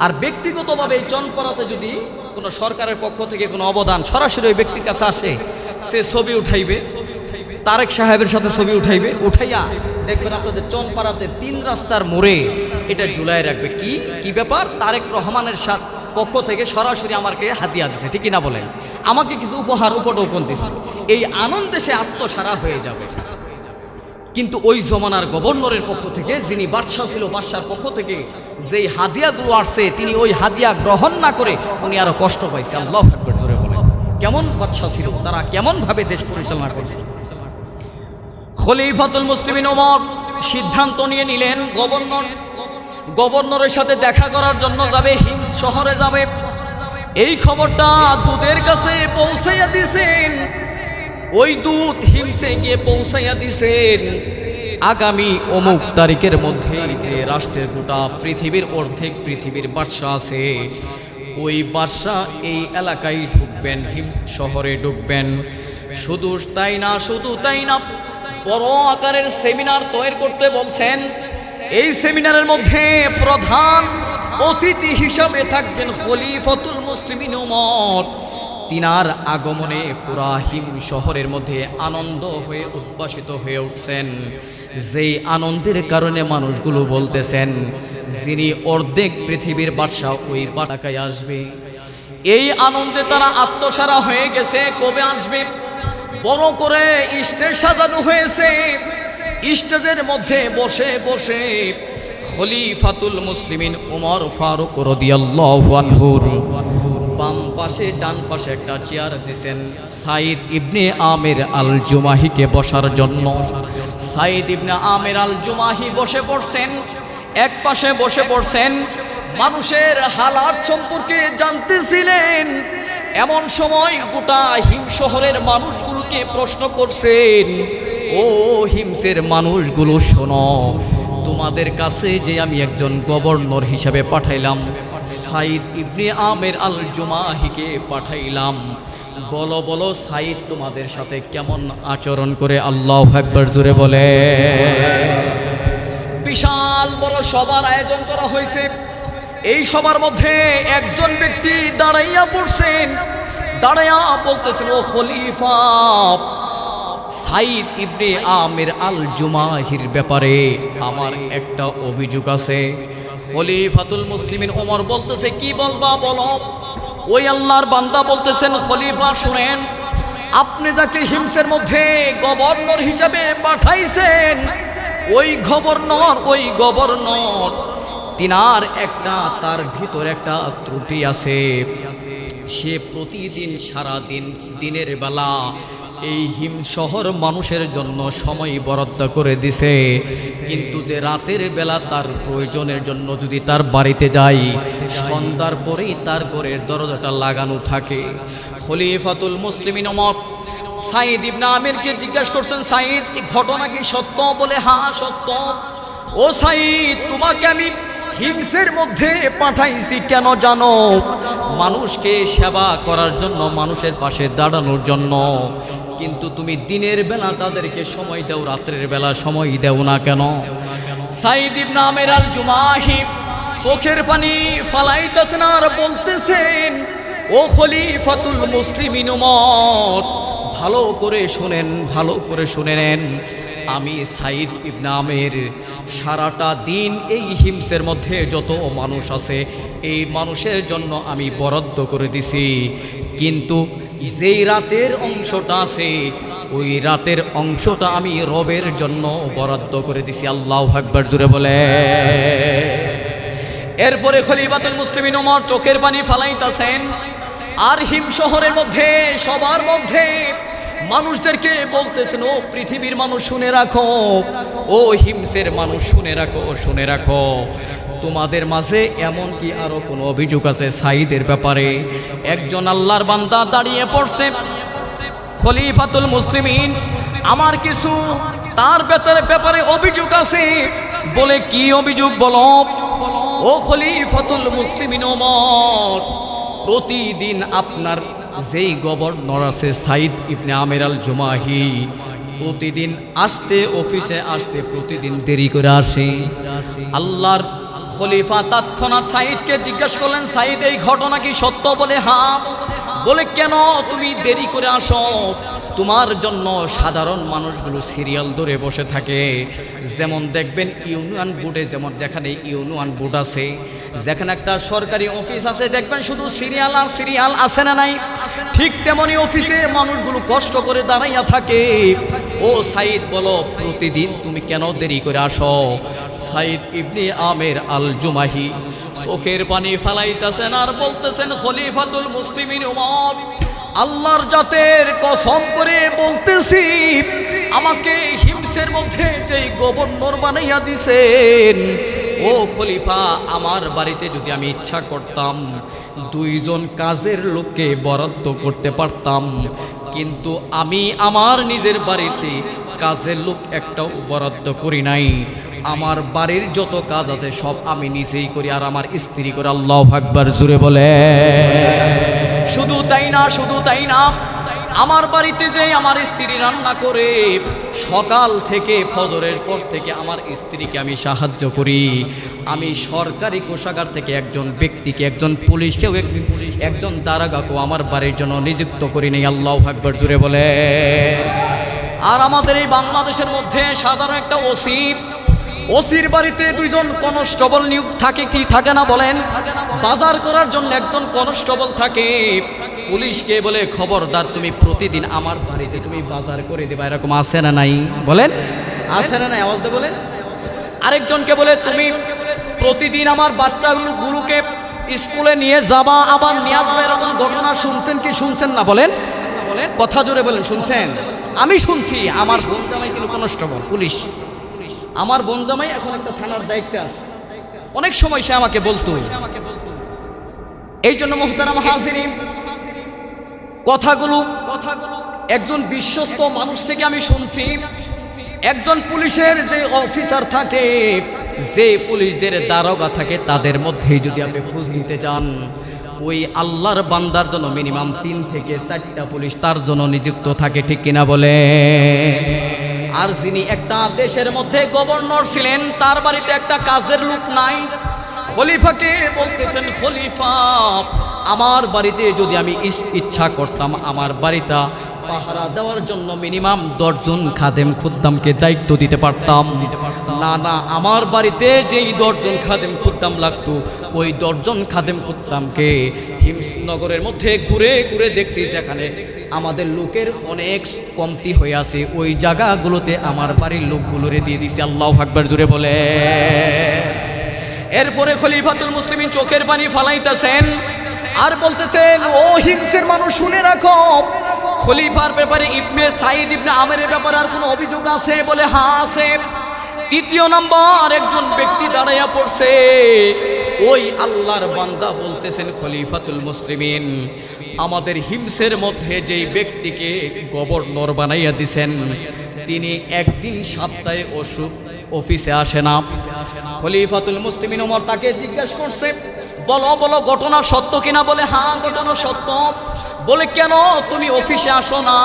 আর ব্যক্তিগতভাবে এই চনপাড়াতে যদি কোনো সরকারের পক্ষ থেকে কোনো অবদান সরাসরি ওই ব্যক্তির কাছে আসে, সে ছবি উঠাইবে, তারেক সাহেবের সাথে ছবি উঠাইয়া দেখবেন আপনাদের চনপাড়াতে 3 রাস্তার মোড়ে এটা ঝুলাই রাখবে। কি ব্যাপার, তারেক রহমানের সাথে পক্ষ থেকে সরাসরি আমাকে হাদিয়া দিছে, ঠিক কিনা বলেন, আমাকে কিছু উপহার উপঢৌকন দিছে। এই আনন্দে সে আত্মসারা হয়ে যাবে। কিন্তু ওই জমানার গভর্নরের পক্ষ থেকে, যিনি বাদশা ছিল, বাদশার পক্ষ থেকে যেই হাদিয়াগুলো আসছে, তিনি ওই হাদিয়া গ্রহণ না করে উনি আরো কষ্ট পাইছে। আল্লাহু আকবার জোরে বলেন। কেমন বাদশা ছিল, তারা কেমন ভাবে দেশ পরিচালনা করছে। খলিফাতুল মুসলিমিন ওমর সিদ্ধান্ত নিয়ে নিলেন, গভর্নরের সাথে দেখা করার জন্য যাবে, হিমস শহরে যাবে। এই খবরটা দূতের কাছে পৌঁছাইয়া দিয়েছেন। ওই দূত হিমসে গিয়ে পৌঁছাইয়া দিয়েছেন, আগামী অমুক তারিখের মধ্যে যে রাষ্ট্রের গোটা পৃথিবীর অর্ধেক পৃথিবীর বাদশা আছে, ওই বাদশা এই এলাকায় ঢুকবেন, হিমস শহরে ঢুকবেন। শুধু তাই না, বড় আকারের সেমিনার তৈরি করতে বলছেন। এই সেমিনারের মধ্যে প্রধান অতিথি হিসাবে থাকবেন খলিফাতুল মুসলিমিন ওমর। তিনার আগমনে পুরা হিম শহরের মধ্যে আনন্দ হয়ে উদ্ভাসিত হয়ে উঠছেন। যেই আনন্দের কারণে মানুষগুলো বলতেছেন, যিনি অর্ধেক পৃথিবীর বাদশা ওই বাটাকায় আসবে। এই আনন্দে তারা আত্মসারা হয়ে গেছে। কবে আসবে? বড় করে স্টেজ সাজানো হয়েছে। স্টেজের মধ্যে বসে বসে খলিফাতুল মুসলিমিন ওমর ফারুক রাদিয়াল্লাহু আনহুর বাম পাশে ডান পাশে একটা চেয়ার দিয়েছেন সাইদ ইবনে আমির আল জুমাহিকে বসার জন্য। সাইদ ইবনে আমির আল জুমাহি বসে পড়ছেন, এক পাশে বসে পড়ছেন, মানুষের হালাত সম্পর্কে জানতেছিলেন। এমন সময় গোটা হিম শহরের মানুষগুলোকে প্রশ্ন করছেন, ও হিমসের মানুষগুলো শোনো, তোমাদের কাছে যে আমি একজন গভর্নর হিসাবে পাঠাইলাম, সাইদ ইবনে আমের আল জুমাহিকে পাঠাইলাম। বলো বলো সাইদ তোমাদের সাথে কেমন আচরণ করে? আল্লাহু আকবার জোরে বলে। বিশাল বড় সভার আয়োজন করা হয়েছে। এই সবার মধ্যে একজন ব্যক্তি দাঁড়াইয়া পড়ছেন, দাঁড়াইয়া বলতেছেন, ও খলিফা, সাইদ ইবনে আমের আল জুমাহির ব্যাপারে আমার একটা অভিযোগ আছে। খলিফাতুল মুসলিমিন ওমর বলতেছে, কি বলবা বলো। ওই আল্লাহর বান্দা বলতেছেন, খলিফা শুনেন, আপনি যাকে হিমসের মধ্যে গভর্নর হিসাবে পাঠাইছেন, ওই গভর্নর তিনার তার ভিতর একটা ত্রুটি আছে। সে প্রতিদিন সারাদিন দিনের বেলা এই হিম শহর মানুষের জন্য সময় বরাদ্দ করে দিছে, কিন্তু যে রাতের বেলা তার প্রয়োজনের জন্য যদি তার বাড়িতে যাই, সন্ধ্যার পরেই তার ঘরের দরজাটা লাগানো থাকে। খলিফাতুল মুসলিমিন ওমর সাইদ ইবনে আমিরকে জিজ্ঞাসা করছেন, সাইদ এই ঘটনা কি সত্য? বলে হ্যাঁ সত্য। ও সাইদ, তোমাকে আমি হিমসের মধ্যে পাঠাইছি কেন জানো? মানুষকে সেবা করার জন্য, মানুষের পাশে দাঁড়ানোর জন্য, কিন্তু তুমি দিনের বেলা তাদেরকে সময় দাও, রাত্রের বেলা সময় দাও না কেন? সাইদ ইবনে আমের আল জুমাহি চোখের পানি ফালাইতেছেন আর বলতেছেন, ও খলিফাতুল মুসলিমিন ওমর, ভালো করে শুনেন, ভালো করে শুনে নেন। আমি সাইদ ইবনে আমের সারাটা দিন এই হিমসের মধ্যে যত মানুষ আছে, এই মানুষের জন্য আমি বরাদ্দ করে দিছি, কিন্তু যেই রাতের অংশটা আছে, ওই রাতের অংশটা আমি রবের জন্য বরাদ্দ করে দিছি। আল্লাহু আকবার জোরে বলে। এরপরে খলিফাতুল মুসলিমিন ওমর চোখের পানি ফালাইতাছেন আর হিম শহরের মধ্যে সবার মধ্যে মানুষদেরকে বলতেছেন, ও পৃথিবীর মানুষ শুনে রাখো, ও হিমসের মানুষ শুনে রাখো, শুনে রাখো, তোমাদের মাঝে এমন কি আরো কোনো অভিযোগ আছে সাইদের ব্যাপারে? একজন আল্লাহর বান্দা দাঁড়িয়ে পড়ছে, খলিফাতুল মুসলিমিন, আমার কিছু তার ব্যাপারে অভিযোগ আছে। বলে কি অভিযোগ বলো? ও খলিফাতুল মুসলিমিন ওমর, প্রতিদিন আপনার যেই গভর্নর আছে সাইদ ইবনে আমের আল জুমাহি, প্রতিদিন অফিসে আসতে প্রতিদিন দেরি করে আসে। আল্লাহর খলিফা তৎক্ষণাৎ সাইদকে জিজ্ঞাসা করলেন, সাইদ এই ঘটনা কি সত্য? বলে হ্যাঁ। বলে কেন তুমি দেরি করে আসো? তোমার জন্য সাধারণ মানুষগুলো সিরিয়াল ধরে বসে থাকে। যেমন দেখবেন ইউনিয়ন বোর্ডে, যেমন যেখানে ইউনিয়ন বোর্ড আছে, যেখানে একটা সরকারি অফিস আছে, দেখবেন শুধু সিরিয়াল আর সিরিয়াল, আছে না নাই? ঠিক তেমনি অফিসে মানুষগুলো কষ্ট করে দাঁড়াইয়া থাকে। ও সাইদ বলো, প্রতিদিন তুমি কেন দেরি করে আসো? সাইদ ইবনে আমের আল জুমাহি চোখের পানি ফালাইতেছেন আর বলতেছেন, খলিফাতুল মুসলিমিন ওমর, আল্লাহর জাতের কসম করে বলতেছি, আমাকে হিমসের মধ্যে যেই গভর্নর বানাইয়া দিছেন, ও খলিফা, আমার বাড়িতে যদি আমি ইচ্ছা করতাম 2 জন কাজের লোককে বরাদ্দ করতে পারতাম, কিন্তু আমি আমার নিজের বাড়িতে কাজের লোক একটাও বরাদ্দ করি নাই। আমার বাড়ির যত কাজ আছে সব আমি নিজেই করি, আর আমার স্ত্রী করে। আল্লাহু আকবার জোরে বলে। শুধু তাই না, শুধু তাই না, আমার বাড়িতে যে আমার স্ত্রী রান্না করে, সকাল থেকে ফজরের পর থেকে আমার স্ত্রীকে আমি সাহায্য করি। আমি সরকারি কোষাগার থেকে একজন ব্যক্তিকে, একজন পুলিশকেও, একজন দারোগাকেও আমার বাড়ির জন্য নিযুক্ত করি নেই। আল্লাহু আকবার জোরে বলে। আর আমাদের এই বাংলাদেশের মধ্যে সাধারণ একটা ওসির বাড়িতে 2 জন কনস্টেবল নিয়োগ থাকে, কি থাকে না বলেন? বাজার করার জন্য একজন কনস্টেবল থাকে। পুলিশকে বলে, খবরদার, তুমি প্রতিদিন আমার বাড়িতে তুমি বাজার করে দেবা। এরকম আছে না নাই বলেন? আছে না নাই? আওয়াজ দিয়ে বলেন। আরেকজনকে বলে, তুমি প্রতিদিন আমার বাচ্চাগুলোকে স্কুলে নিয়ে যাবা, আবার নিয়ে আসবে। এরকম ঘটনা শুনছেন কি শুনছেন না বলেন? কথা জোরে বলেন, শুনছেন? আমি শুনছি। আমার বোন জামাই কিন্তু কনস্টেবল, পুলিশ। আমার বোন জামাই এখন একটা থানার দায়িত্বে আছে। অনেক সময় সে আমাকে বলতো। এই জন্য মুহতারাম হাজিরিন, কথাগুলো একজন বিশ্বস্ত মানুষ থেকে আমি শুনছি। একজন পুলিশের যে অফিসার থাকে, যে পুলিশদের দারোগা থাকে তাদের মধ্যেই যদি আপনি খোঁজ নিতে যান, ওই আল্লাহর বান্দার জন্য মিনিমাম 3 থেকে 4টা পুলিশ তার জন্য নিযুক্ত থাকে, ঠিক কিনা বলে। আর যিনি একটা দেশের মধ্যে গভর্নর ছিলেন, তার বাড়িতে একটা কাজের লোক নাই। খলিফাকে বলতেছেন, খলিফা আমার বাড়িতে যদি আমি ইচ্ছা করতাম আমার বাড়িটা পাহারা দেওয়ার জন্য মিনিমাম 10 জন খাদেম খুদ্দামকে দায়িত্ব দিতে পারতাম। না না, আমার বাড়িতে যেই 10 জন খাদেম খুদ্দাম লাগতো, ওই 10 জন খাদেম খুদ্দামকে হিমসনগরের মধ্যে ঘুরে ঘুরে দেখছি যেখানে আমাদের লোকের অনেক কমতি হয়ে আছে, ওই জায়গাগুলোতে আমার বাড়ির লোকগুলোরে দিয়ে দিছি। আল্লাহু আকবার জোরে বলে। এরপরে খলিফাতুল মুসলিমিন চোখের পানি ফালাইতেছেন আর বলতেছেন, ও হিমসের মানুষ শুনে রাখো, খলিফার ব্যাপারে ইবনে সাইদ ইবনে আমেরের ব্যাপারে আর কোনো অভিযোগ আছে? বলে হ্যাঁ আছে। 3য় নাম্বার একজন ব্যক্তি দাঁড়াইয়া পড়ছে, ওই আল্লাহর বান্দা বলতেছেন, খলিফাতুল মুসলিমিন আমাদের হিমসের মধ্যে যেই ব্যক্তিকে গভর্নর বানাইয়া দিছেন, তিনি একদিন সপ্তাহে অফিসে আসে না। খলিফাতুল মুসলিমিন ওমর তাকে জিজ্ঞাসা করছে, বলো বলো ঘটনা সত্য কিনা? বলে হ্যাঁ ঘটনা সত্য। বলে কেন তুমি অফিসে আসো না?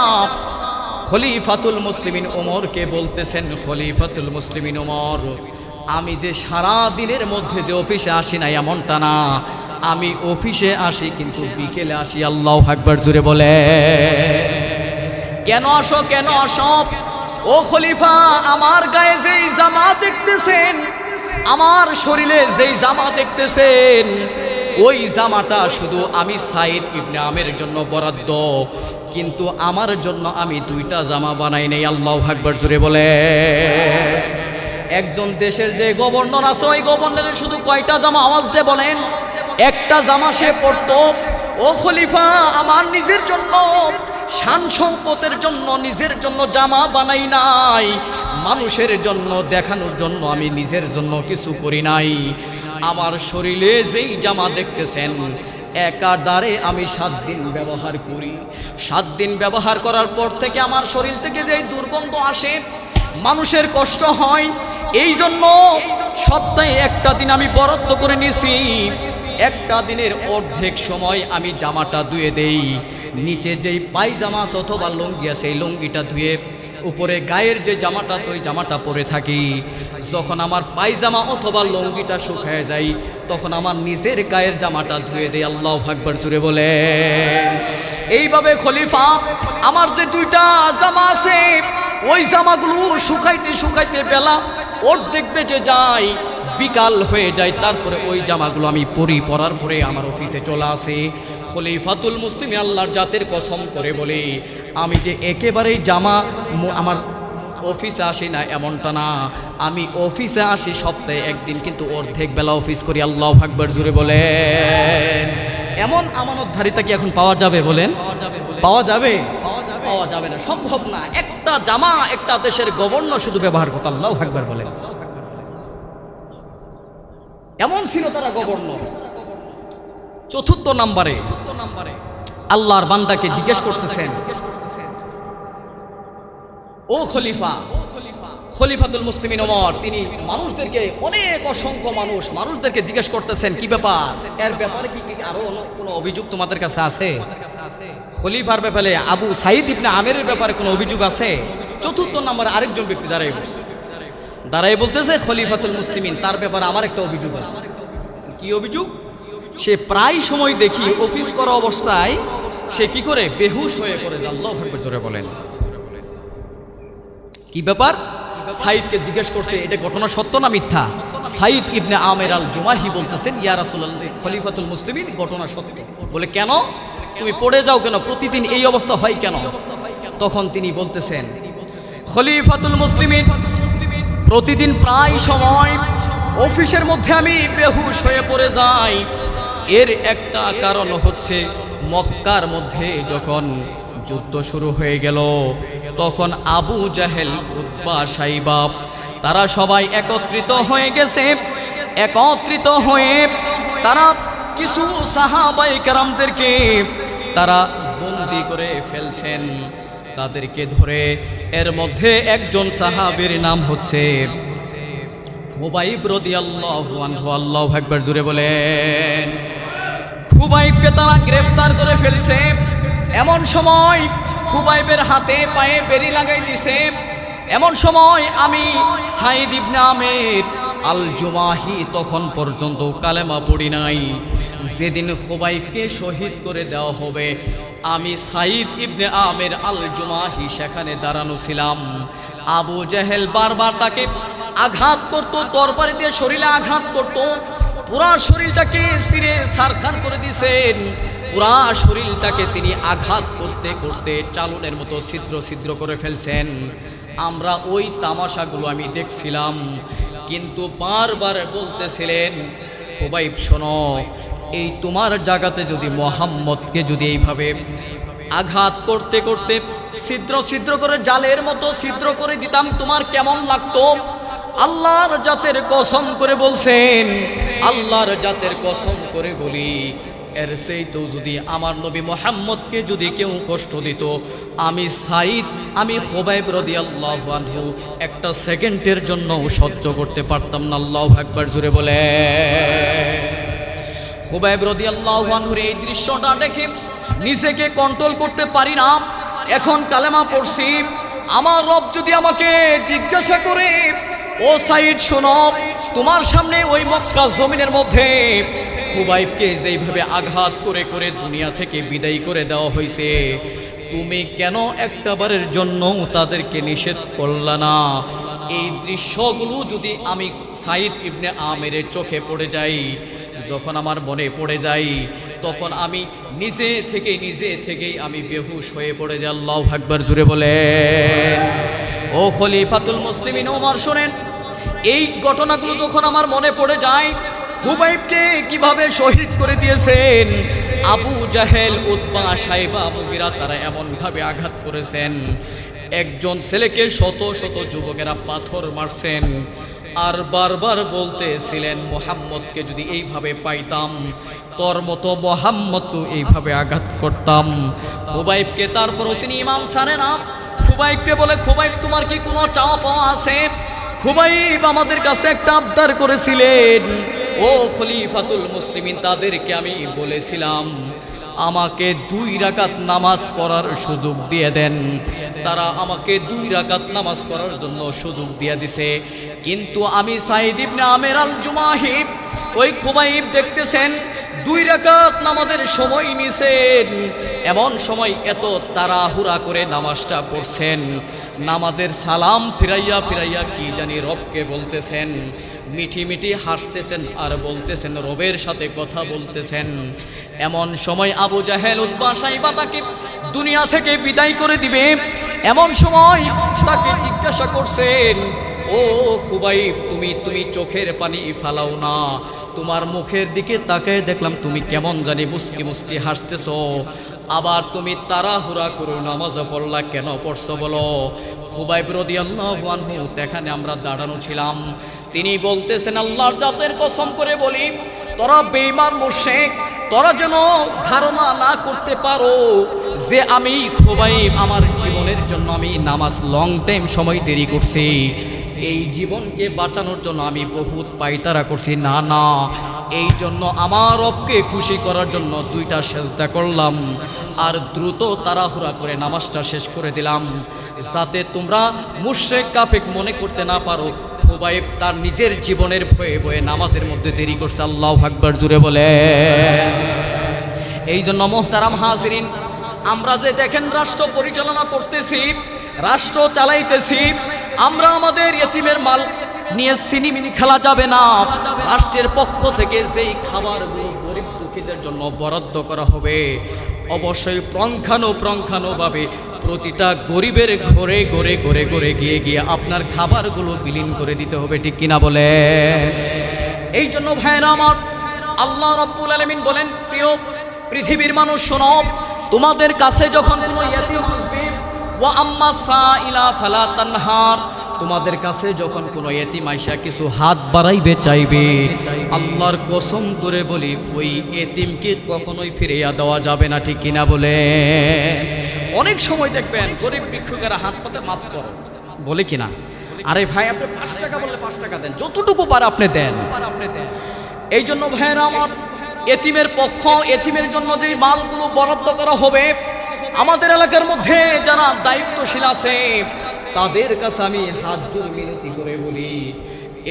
খলিফাতুল মুসলিমিন ওমরকে বলতেছেন, খলিফাতুল মুসলিমিন ওমর আমি যে সারা দিনের মধ্যে যে অফিসে আসি না এমনটা না, আমি অফিসে আসি কিন্তু বিকেলে আসি। আল্লাহু আকবার জোরে বলে। কেন আসো কেন আসো? ও খলিফা আমার গায়ে যেই জামা দেখতেছেন, আমার শরীরে যেই জামা দেখতেছেন, ওই জামাটা শুধু আমি সাইদ ইবনে আমের জন্য বরাদ্দ, কিন্তু আমার জন্য আমি 2টা জামা বানাই নেই। আল্লাহু আকবার জোরে বলে। একজন দেশের যে গভর্নর আছে, ওই গভর্নরের শুধু কয়টা জামা? আওয়াজ দিয়ে বলেন। একটা জামা সে পরতো। ও খলিফা আমার নিজের জন্য শান শৌকতের জন্য নিজের জন্য জামা বানাই নাই, মানুষের জন্য দেখানোর জন্য আমি নিজের জন্য কিছু করি নাই। আমার শরীরে যেই জামা দেখতেছেন একাধারে আমি 7 দিন ব্যবহার করি। 7 দিন ব্যবহার করার পর থেকে আমার শরীর থেকে যেই দুর্গন্ধ আসে, মানুষের কষ্ট হয়, এই জন্য সপ্তাহে একটা দিন আমি বরাদ্দ করে নিছি। একটা দিনের অর্ধেক সময় আমি জামাটা ধুয়ে দেই, নিচে যেই পায়জামা অথবা লুঙ্গি আছে এই লুঙ্গিটা ধুয়ে উপরে গায়ের যে জামাটা আছে ওই জামাটা পরে থাকি। যখন আমার পায়জামা অথবা লুঙ্গিটা শুকায় যায়, তখন আমার নিজের গায়ের জামাটা ধুয়ে দেই। আল্লাহু আকবার জোরে বলে। এইভাবে খলিফা আমার যে 2টা জামা আছে, ওই জামাগুলো শুকাইতে শুকাইতে বেলা অর্ধেক বেজে যায়, বিকাল হয়ে যায়, তারপরে ওই জামাগুলো আমি পরার পরে আমার অফিসে চলে আসে। খলিফাতুল মুসলিমিন আল্লাহর জাতের কসম করে বলে, আমি যে একেবারেই জামা আমার অফিসে আসি না এমনটা না, আমি অফিসে আসি সপ্তাহে একদিন, কিন্তু অর্ধেক বেলা অফিস করি। আল্লাহু আকবার জোরে বলেন। এমন আমানতধারিতা কি এখন পাওয়া যাবে? বলেন পাওয়া যাবে? পাওয়া যাবে না, সম্ভব না। একটা জামা একটা দেশের গভর্নর শুধু ব্যবহার করত। আল্লাহু আকবার বলেন। এমন ছিল তারা গভর্নর। 4র্থ নাম্বারে আল্লাহর বান্দাকে জিজ্ঞেস করতেছেন, ও খলিফা, খলিফাতুল মুসলিমিন ওমর তিনি মানুষদেরকে অসংখ্য মানুষদেরকে জিজ্ঞেস করতেছেন, কি ব্যাপার, এর ব্যাপারে কি আরো কোনো অভিযোগ তোমাদের কাছে আছে? খলিফার ব্যাপারে আবু সাইদ ইবনে আমেরের ব্যাপারে কোনো অভিযোগ আছে? 4র্থ নম্বরে আরেকজন ব্যক্তি দাঁড়াই বলতেছে, খলিফাতুল মুসলিমিন তার ব্যাপারে আমার একটা অভিযোগ আছে। কি অভিযোগ? সে প্রায় সময় দেখি অফিস করা অবস্থায় সে কি করে বেহুশ হয়ে পড়ে যায়। আল্লাহু আকবার জোরে বলেন। কি ব্যাপার? সাইদকে জিজ্ঞেস করছে, এটা ঘটনা সত্য না মিথ্যা? সাইদ ইবনে আমের আল জুমাহি বলতেছেন, ইয়া রাসূলুল্লাহ, খলিফাতুল মুসলিমিন ঘটনা সত্য। বলে কেন? তুমি পড়ে যাও কেন? প্রতিদিন এই অবস্থা হয় কেন? তখন তিনি বলতেছেন, খলিফাতুল মুসলিমিন প্রতিদিন প্রায় সময় অফিসের মধ্যে আমি বেহুশ হয়ে পড়ে যাই। এর একটা কারণ হচ্ছে মক্কার মধ্যে যখন যুদ্ধ শুরু হয়ে গেল, তখন আবু জাহেল, উতবা, সাইবা তারা সবাই একত্রিত হয়ে গেছে। একত্রিত হয়ে তারা কিছু সাহাবায়ে কেরামদেরকে তারা বন্দী করে ফেলছেন, তাদেরকে ধরে। এর মধ্যে একজন সাহাবীর নাম হচ্ছে খুবাইব রাদিয়াল্লাহু আনহু, আল্লাহু আকবার জোরে বলেন। খুবাইবকে তারা গ্রেফতার করে ফেলছে। এমন সময় খুবাইবের হাতে পায়ে বেড়ি লাগাই দিছে। এমন সময় আমি সাইদ ইবনে আমের আল জুমাহি তখন পর্যন্ত কালেমা পড়ি নাই। যেদিন খুবাইবকে শহীদ করে দেওয়া হবে, আমি সাইদ ইবনে আমের আল জুমাহি সেখানে দাঁড়ানো ছিলাম। আবু জেহেল বারবার তাকে আঘাত করত, তরবারি দিয়ে শরীরে আঘাত করত। পুরা শরীরটাকে ছিঁড়ে ছারখার করে দিয়েছেন। পুরা শরীরটাকে তিনি আঘাত করতে করতে চালনের মতো ছিদ্র ছিদ্র করে ফেলছেন। আমরা ওই তামাশাগুলো আমি দেখছিলাম, কিন্তু বারবার বলতেছিলেন, খুবাইব শোনো, এই তোমার জায়গাতে যদি মোহাম্মদকে যদি এইভাবে আঘাত করতে করতে ছিদ্র ছিদ্র করে জালের মতো ছিদ্র করে দিতাম, তোমার কেমন লাগতো? আল্লাহর জাতের কসম করে বলছেন, আল্লাহর জাতের কসম করে বলি, এর সেই তো যদি আমার নবী মুহাম্মদকে যদি কেউ কষ্ট দিত, আমি সাইদ, আমি খুবাইব রাদিয়াল্লাহু আনহু একটা সেকেন্ডের জন্য সহ্য করতে পারতাম না। আল্লাহু আকবার জোরে বলে। খুবাইব রাদিয়াল্লাহু আনহুর এই দৃশ্যটা দেখে নিজেকে কন্ট্রোল করতে পারি না। এখন কালেমা পড়ছি, আমার রব যদি আমাকে জিজ্ঞাসা করে, ও সাইদ শোনো, তোমার সামনে ওই মক্কা জমিনের মধ্যে খুবাইবকে যেইভাবে আঘাত করে করে দুনিয়া থেকে বিদায় করে দেওয়া হয়েছে, তুমি কেন একটাবারের জন্য তাদেরকে নিষেধ করলা না? এই দৃশ্যগুলো যদি আমি সাইদ ইবনে আমেরের চোখে পড়ে যাই, যখন আমার মনে পড়ে যাই, তখন আমি নিজে থেকেই আমি বেহুশ হয়ে পড়ে যাই। আল্লাহু আকবার জোরে বলেন। ও খলিফাতুল মুসলিমিন ওমর শোনেন, এই ঘটনাগুলো যখন আমার মনে পড়ে যায়, খুবাইবকে কিভাবে শহীদ করে দিয়েছেন আবু জাহেল, উতবা, সাইবা, মুগিরা, তারা এমনভাবে আঘাত করেছেন। একজন ছেলেকে শত শত যুবকেরা পাথর মারছেন, আর বারবার বলতেছিলেন, মোহাম্মদকে যদি এইভাবে পাইতাম, তোর মতো মোহাম্মদকে এইভাবে আঘাত করতাম। খুবাইবকে তারপরও তিনি ইমাম ছাড়ে না। খুবাইবকে বলে, খুবাইব তোমার কি কোনো চাওয়া পাওয়া আছে? খুবাইব আমাদের কাছে একটা আবদার করেছিলেন, ও খলিফাতুল মুসলিমিন, তাদেরকে আমি বলেছিলাম আমাকে 2 রাকাত নামাজ পড়ার সুযোগ দিয়ে দেন। তারা আমাকে 2 রাকাত নামাজ পড়ার জন্য সুযোগ দিয়ে দিছে, কিন্তু আমি সাইদ ইবনে আমের আল জুমাহি, ওই খুবাইব দেখতেছেন 2 রাকাত নামাজের সময় নিছেন। এমন সময় এত তাড়াহুড়া করে নামাজটা পড়ছেন, নামাজের সালাম ফিরাইয়া ফিরাইয়া কি জানি রবকে বলতেছেন, মিঠি মিঠি হাসতেছেন আর বলতেছেন, রবের সাথে কথা বলতেছেন। এমন সময় আবু জাহেল, উতবা, সাইবা তাকে দুনিয়া থেকে বিদায় করে দিবে। এমন সময় তাকে জিজ্ঞাসা করছেন, ও খুবাইব, তুমি চোখের পানি ফালাও না, তোমার মুখের দিকে তাকায় দেখলাম তুমি কেমন জানি মুস্কি মুস্কি হাসতেছ, আবার তুমি তাড়াহুড়া করে নামাজ পড়লা, কেন পড়ছো বলো? খুবাইব রাদিয়াল্লাহু আনহু এখানে আমরা দাঁড়ানো ছিলাম। তিনি বলতেছেন, আল্লাহর জাতের কসম করে বলি, তোরা বেঈমান মুশরিক, তোরা যেন ধারণা না করতে পারো যে আমি খুবাইব আমার জীবনের জন্য আমি নামাজ লং টাইম সময় দেরি করছি, এই জীবনকে বাঁচানোর জন্য আমি বহুত পায়তারা করছি। না না, এই জন্য আমার রবকে খুশি করার জন্য 2টা সেজদা করলাম, আর দ্রুত তাড়াহুড়া করে নামাজটা শেষ করে দিলাম, যাতে তোমরা মুশরিক কাফের মনে করতে না পারো খুবাইব তার নিজের জীবনের ভয়ে ভয়ে নামাজের মধ্যে দেরি করছে। আল্লাহু আকবার জুড়ে বলে। এই জন্য মোহতারাম হাজিরিন, আমরা যে দেখেন রাষ্ট্র পরিচালনা করতেছি, রাষ্ট্র চালাইতেছি, আমরা আমাদের ইতিমের মাল নিয়ে সিনিমিনি খেলা যাবে না। রাষ্ট্রের পক্ষ থেকে যেই খাবারগুলো গরিব দুঃখীদের জন্য বরাদ্দ করা হবে, অবশ্যই প্রঙ্খানুভাবে প্রতিটা গরিবের ঘরে ঘরে ঘরে ঘরে গিয়ে গিয়ে আপনার খাবারগুলো বিলীন করে দিতে হবে, ঠিক কিনা বলে? এই জন্য ভাইরা আমার, আল্লাহ রাব্বুল আলামিন বলেন, প্রিয় পৃথিবীর মানুষ শোনো, তোমাদের কাছে যখন কোনো ইয়েতিম আসবে, ওয়া আম্মা সাইলা ফালা তানহার, তোমাদের কাছে যখন কোনো ইয়েতিম আইসা কিছু হাত বাড়াইবে চাইবে, আল্লাহর কসম করে বলি ওই ইয়েতিমকে কখনোই ফিরিয়ে দেওয়া যাবে না, ঠিক কিনা বলে? অনেক সময় দেখবেন গরিব ভিক্ষুকেরা হাত পাতে মাফ করো বলে কিনা, আরে ভাই আপনি 5 টাকা বললে 5 টাকা দেন, যতটুকু পারে আপনি দেন। এই জন্য ভাইয়েরা আমার, এতিমের পক্ষ, এতিমের জন্য যেই মালগুলো বরাদ্দ করা হবে, আমাদের এলাকার মধ্যে যারা দায়িত্বশীল আছে তাদের কাছে আমি হাত জোড় মিনতি করে বলি,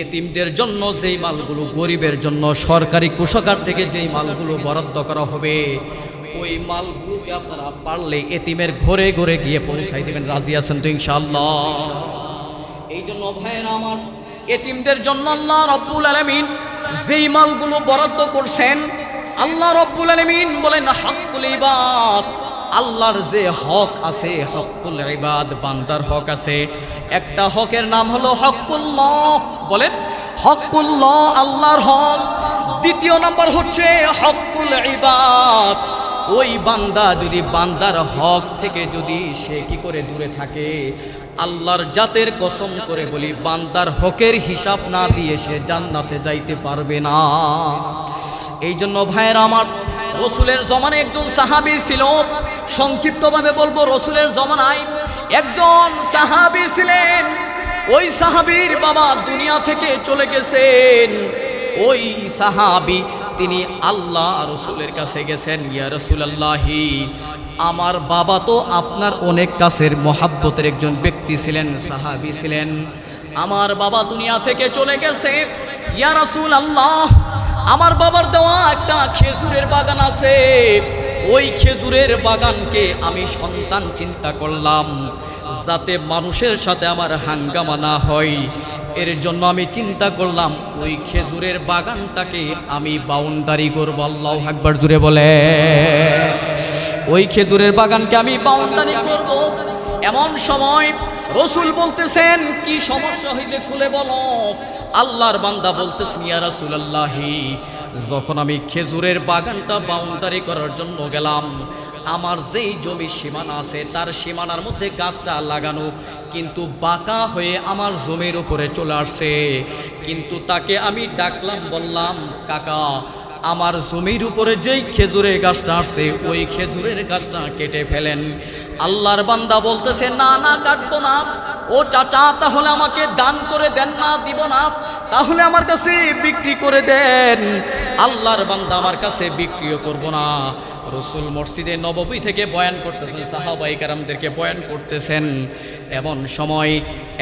এতিমদের জন্য যেই মালগুলো, গরিবের জন্য সরকারি কোষাগার থেকে যেই মালগুলো বরাদ্দ করা হবে, ওই মালগুলোকে আপনারা পারলে এতিমের ঘরে ঘরে গিয়ে পৌঁছাই দেবেন। রাজি আছেন তো ইনশাআল্লাহ? এই জন্য ভাইয়েরা আমার, এতিমদের জন্য আল্লাহ রব্বুল আলামিন যেই মালগুলো বরাদ্দ করছেন, আল্লাহ রব্বুল আলামিন বলেন হকুল ইবাদ, আল্লাহর যে হক আছে, হকুল ইবাদ, বান্দার হক আছে, একটা হকের নাম হলো হকুল্লাহ। বলেন হকুল্লাহ, আল্লাহর হক। দ্বিতীয় নাম্বার হচ্ছে হকুল ইবাদ। ওই বান্দা যদি বান্দার হক থেকে যদি সে কি করে দূরে থাকে, আল্লাহর জাতের কসম করে বলি, বান্দার হকের হিসাব না দিয়ে সে জান্নাতে যাইতে পারবে না। এই জন্য ভাইয়েরা আমার, রসুলের জমানায় একজন সাহাবী ছিল, সংক্ষিপ্তভাবে বলবো, রসুলের জমানায় একজন সাহাবী ছিলেন। ওই সাহাবীর বাবা দুনিয়া থেকে চলে গেছেন। ওই সাহাবী তিনি আল্লাহ রসুলের কাছে গেছেন, ইয়া রাসূলুল্লাহি, আমার বাবা তো আপনার অনেক কাছের মহাব্বতের একজন ব্যক্তি ছিলেন, সাহাবী ছিলেন, আমার বাবা দুনিয়া থেকে চলে গেছে, ইয়া রাসূলুল্লাহ, আমার বাবার দেওয়া একটা খেজুরের বাগান আছে, ওই খেজুরের বাগানকে আমি সন্তান চিন্তা করলাম যাতে মানুষের সাথে আমার হাঙ্গামা না হয়, এর জন্য আমি চিন্তা করলাম ওই খেজুরের বাগানটাকে আমি বাউন্ডারি করব। আল্লাহু আকবার জুড়ে বলে, ওই খেজুরের বাগানকে আমি বাউন্ডারি করব। এমন সময় রসুল বলতেছেন, কি সমস্যা হয়েছে খুলে বলো। আল্লাহর বান্দা বলতেছেন, ইয়া রাসূলুল্লাহি, যখন আমি খেজুরের বাগানটা বাউন্ডারি করার জন্য গেলাম, আমার যেই জমি সীমানা আছে তার সীমানার মধ্যে গাছটা লাগানো, কিন্তু বাঁকা হয়ে আমার জমির উপরে চলে আসছে। কিন্তু তাকে আমি ডাকলাম, বললাম, কাকা, আমার জমির উপরে যেই খেজুরের গাছটা আছে ওই খেজুরের গাছটা কেটে ফেলেন। আল্লাহর বান্দা বলতেছে, না না, কাটবো না। ও চাচা, তাহলে আমাকে দান করে দেন না, দিব না, তাহলে আমার কাছে বিক্রি করে দেন। আল্লাহর বান্দা, আমার কাছে বিক্রিও করব না। রসুল মসজিদে নববী থেকে বয়ান করতেছেন, সাহাবায়ে কেরামদেরকে বয়ান করতেছেন। এমন সময়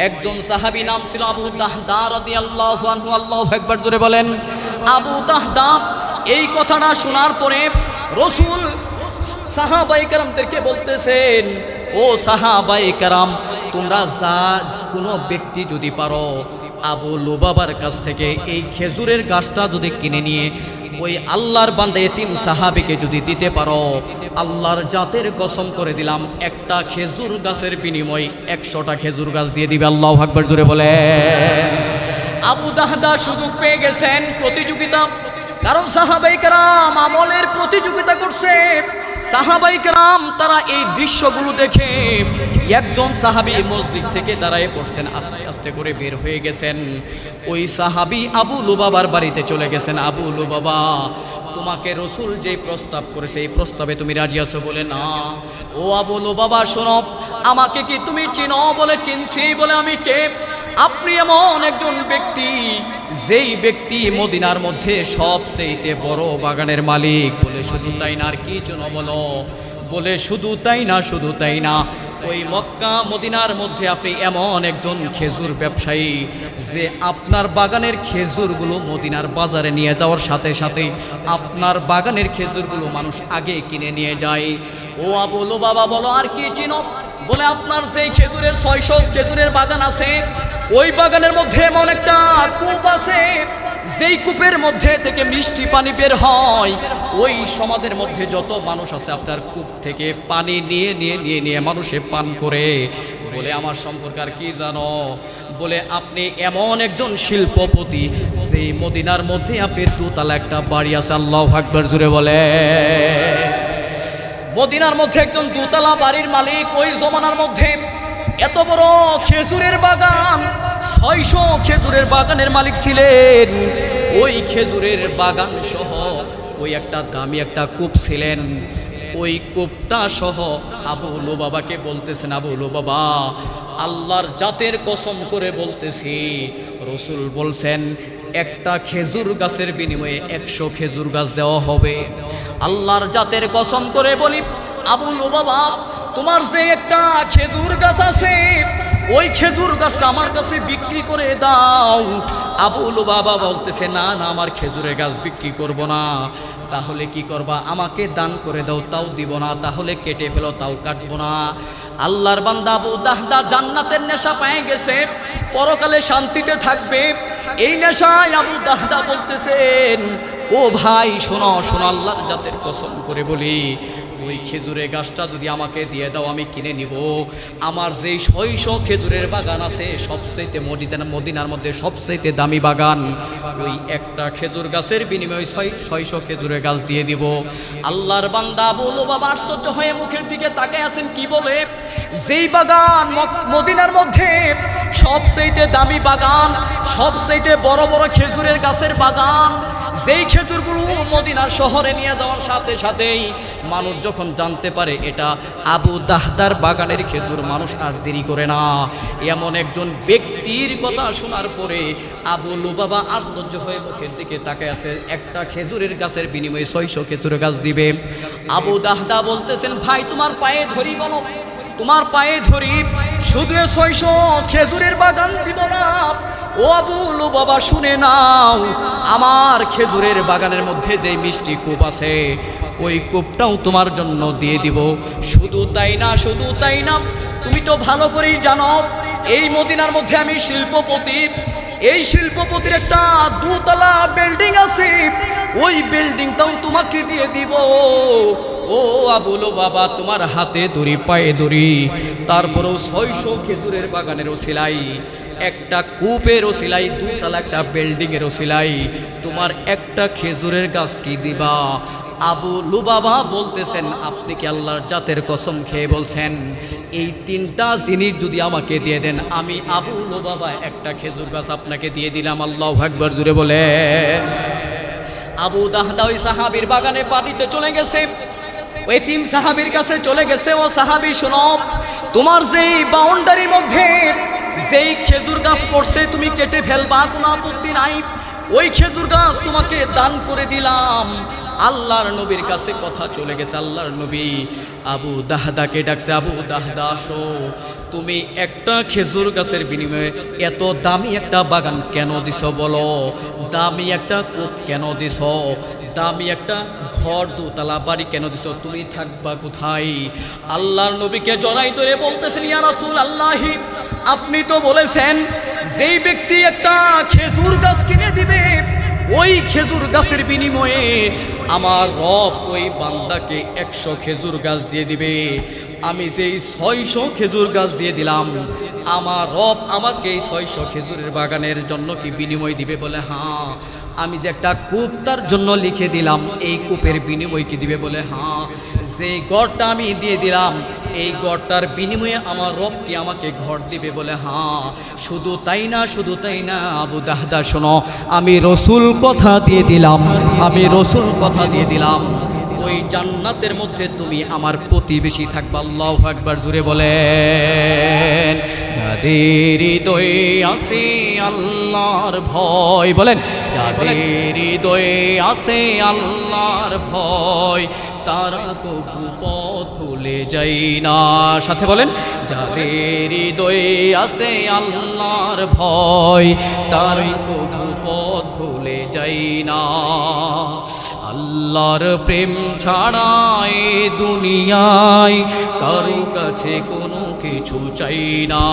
একজন সাহাবী, নাম ছিল আবু তাহদা রাদিয়াল্লাহু আনহু, আল্লাহু আকবার জোরে বলেন। আবু তাহদা এই কথাটা শোনার পরে রসুল সাহাবায়ে কেরামদেরকে বলতেছেন, ও সাহাবায়ে কেরাম, তোমরা যা কোনো ব্যক্তি যদি পারো আবু লুবাবার কাছ থেকে এই খেজুরের গাছটা যদি কিনে নিয়ে ওই আল্লাহর বান্দা এতিম সাহাবীকে যদি দিতে পারো, আল্লাহর জাতের কসম করে দিলাম, একটা খেজুর গাছের বিনিময়ে 100টা খেজুর গাছ দিয়ে দিবে। আল্লাহু আকবার জোরে বলে। আবু তাহদা সুযোগ পেয়ে গেছেন প্রতিযোগিতা, কারণ সাহাবায়ে কেরাম আমলের প্রতিযোগিতা করছে। সাহাবায়ে কেরাম তারা এই দৃশ্যগুলো দেখে একজন সাহাবী মসজিদ থেকে দাঁড়ায় পড়ছেন, আস্তে আস্তে করে বের হয়ে গেছেন। ওই সাহাবী আবু লুবাবার বাড়িতে চলে গেছেন। আবু লুবাবা, তোমাকে রসুল যে প্রস্তাব করেছে এই প্রস্তাবে তুমি রাজি আছো? বলে, না। ও আবু লুবাবা, শোনো, আমাকে কি তুমি চিনো? বলে, চিনছি। বলে, আমি কে? আপনি এমন একজন ব্যক্তি যেই ব্যক্তি মদিনার মধ্যে সবচেয়ে বড় বাগানের মালিক। বলে, শুধু তাই না, আর কি জন্য বলো? বলে, শুধু তাই না, শুধু তাই না, ওই মক্কা মদিনার মধ্যে আপনি এমন একজন খেজুর ব্যবসায়ী যে আপনার বাগানের খেজুরগুলো মদিনার বাজারে নিয়ে যাওয়ার সাথে সাথে আপনার বাগানের খেজুরগুলো মানুষ আগে কিনে নিয়ে যায়। ও আবু লুবাবা, বলো, আর কি চিনো? বলে, আপনার সেই খেজুরের 600 খেজুরের বাগান আছে, ওই বাগানের মধ্যে এমন একটা কূপ আছে, যেই কূপের মধ্যে থেকে মিষ্টি পানি বের হয়। ওই সমাজের মধ্যে যত মানুষ আছে আপনার কূপ থেকে পানি নিয়ে নিয়ে নিয়ে নিয়ে মানুষে পান করে। বলে, আমার সম্পর্কে আর কি জানো? বলে, আপনি এমন একজন শিল্পপতি যেই মদিনার মধ্যে আপনার 2 তলা একটা বাড়ি আছে। আল্লাহু আকবার জুড়ে বলে। মদিনার মধ্যে একজন 2 তলা বাড়ির মালিক। ওই জমানার মধ্যে এত বড় খেজুরের বাগান, 600 খেজুরের বাগানের মালিক ছিলেন। ওই খেজুরের বাগান সহ ওই একটা দামি একটা কূপ ছিলেন। ওই কূপটা সহ আবু লুবাবাকে বলতেছেন, আবু লুবাবা, আল্লাহর জাতের কসম করে বলতেছি, রসুল বলছেন একটা খেজুর গাছের বিনিময়ে 100 খেজুর গাছ দেওয়া হবে। আল্লাহর জাতের কসম করে বলি, আবু লুবাবা, তোমার যে একটা খেজুর গাছ আছে, ওই খেজুর গাছটা আমার কাছে বিক্রি করে দাও। আবু লুবাবা বলতেছে, না না, আমার খেজুরের গাছ বিক্রি করব না। তাহলে কি করবা? আমাকে দান করে দাও, তাও দিব না। তাহলে কেটে ফেলো, তাও কাটবো না। আল্লাহর বান্দা আবু দাহদা জান্নাতের নেশা পেয়ে গেছে, পরকালে শান্তিতে থাকবে, এই নেশায় আবু দাহদা বলতেছেন, ও ভাই শোনো শোনো, আল্লাহর জাতের কসম করে বলি, ওই খেজুরের গাছটা যদি আমাকে দিয়ে দাও, আমি কিনে নিব। আমার যেই 600 খেজুরের বাগান আছে, সবচেয়ে মদিনার মধ্যে সবচেয়ে দামি বাগান, ওই একটা খেজুর গাছের বিনিময়ে 600 খেজুরের গাছ দিয়ে দিব। আল্লাহর বান্দা বলো, বাবা আশ্চর্য হয়ে মুখের দিকে তাকায় আছেন, কি বলে? যেই বাগান মদিনার মধ্যে সবচেয়ে দামি বাগান, সবচেয়ে বড় বড় খেজুরের গাছের বাগান, যেই খেজুরগুলো মদিনার শহরে নিয়ে যাওয়ার সাথে সাথেই মানুষ যখন জানতে পারে এটা আবু দাহদার বাগানের খেজুর, মানুষ আর দেরি করে না। এমন একজন ব্যক্তির কথা শোনার পরে আবু লুবাবা আশ্চর্য হয়ে মুখের দিকে তাকায় আছে, একটা খেজুরের গাছের বিনিময়ে 600 খেজুরের গাছ দিবে। আবু দাহদা বলতেছেন, ভাই তোমার পায়ে ধরি, বলো তোমার পায়ে ধরি, শুধু 600 খেজুরের বাগান দিব না। ও আবু লুবাবা শুনে নাও, আমার খেজুরের বাগানের মধ্যে যে মিষ্টি কূপ আছে, ওই কূপটাও তোমার জন্য দিয়ে দিব। শুধু তাই না, শুধু তাই না, তুমি তো ভালো করেই জানো এই মদিনার মধ্যে আমি শিল্পপতি, এই শিল্পপতির একটা 2 তলা বিল্ডিং আছে, ওই বিল্ডিংটাও তোমাকে দিয়ে দিব। ও আবু লুবাবা, তোমার হাতে দড়ি, পায়ে দড়ি, তারপরেও 600 খেজুরের বাগানেরও সেলাই, একটা কূপেরও সেলাই, 2 তলা একটা বিল্ডিংয়েরও সেলাই, তোমার একটা খেজুরের গাছ কি দিবা? আবু লুবাবা বলতেছেন, আপনি কি আল্লাহর জাতের কসম খেয়ে বলছেন এই 3টা জিনিস যদি আমাকে দিয়ে দেন, আমি আবু লুবাবা একটা খেজুর গাছ আপনাকে দিয়ে দিলাম? আল্লাহু আকবার, জুড়ে বলে। আবু দাহদা ওই সাহাবীর বাগানে পা দিতে চলে গেছে, ওই 3 সাহাবীর কাছে চলে গেছে, ও সাহাবী শোনো, তোমার যেই বাউন্ডারির মধ্যে যেই খেজুর গাছ পড়ছে তুমি কেটে ফেলবা, কোনো আপত্তি নাই, ওই খেজুর গাছ তোমাকে দান করে দিলাম। আল্লাহর নবীর কাছে কথা চলে গেছে, আল্লাহর নবী আবু দাহদাকে ডাকছে, আবু দাহদা আসো, তুমি একটা খেজুর গাছের বিনিময়ে এত দামি একটা বাগান কেন দিছ বলো? দামি একটা কূপ কেন দিছ? দামি একটা ঘর 2 তলা বাড়ি কেন দিছ? তুমি থাকবা কোথায়? আল্লাহর নবীকে জড়াই ধরে বলতেছেন, ইয়া রাসূলুল্লাহ, আপনি তো বলেছেন যেই ব্যক্তি একটা খেজুর গাছ কিনে দিবে, ওই খেজুর গাছের বিনিময়ে আমার রব ওই বান্দাকে 100 খেজুর গাছ দিয়ে দিবে। আমি যেই 600 খেজুর গাছ দিয়ে দিলাম, আমার রব আমাকে এই 600 খেজুরের বাগানের জন্য কি বিনিময় দিবে? বলে হ্যাঁ। আমি যে একটা কূপ তার জন্য লিখে দিলাম, এই কূপের বিনিময় কি দিবে? বলে হ্যাঁ। যে ঘরটা আমি দিয়ে দিলাম, এই ঘরটার বিনিময়ে আমার রব কি আমাকে ঘর দিবে? বলে হ্যাঁ। শুধু তাই না, শুধু তাই না, আবু দাহদা শোনো, আমি রসুল কথা দিয়ে দিলাম, আমি রসুল কথা দিয়ে দিলাম, ওই জান্নাতের মধ্যে তুমি আমার প্রতিবেশী থাকবা। আল্লাহু আকবার, জুড়ে বলেন। যাদের হৃদয়ে আছে আল্লাহর ভয়, বলেন, যাদের হৃদয়ে আছে আল্লাহর ভয়, তারা কবু পথ ভুলে যায় না। সাথে বলেন, যাদের হৃদয়ে আছে আল্লাহর ভয়, তারা কবু পথ ভুলে যায় না। আল্লাহর প্রেম ছাড়া এ দুনিয়ায় কারো কাছে কোনো কিছু চাই না।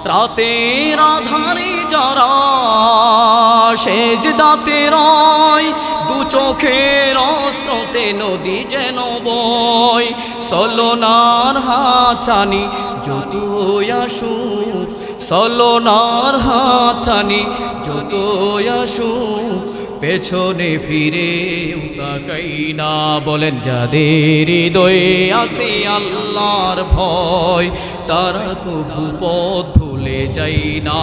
রাতের আধারে যারা সেজদাতে রয়, 2 চোখের স্রোতে নদী যেন বয়, সলনার হাছানি যতই আসুক, সলনার হাছানি যতই আসুক, পেছনে ফিরে তাকাই না। বলেন, যাদের হৃদয়ে আছে আল্লাহর ভয়, তারা কবু পথ ভুলে যায় না।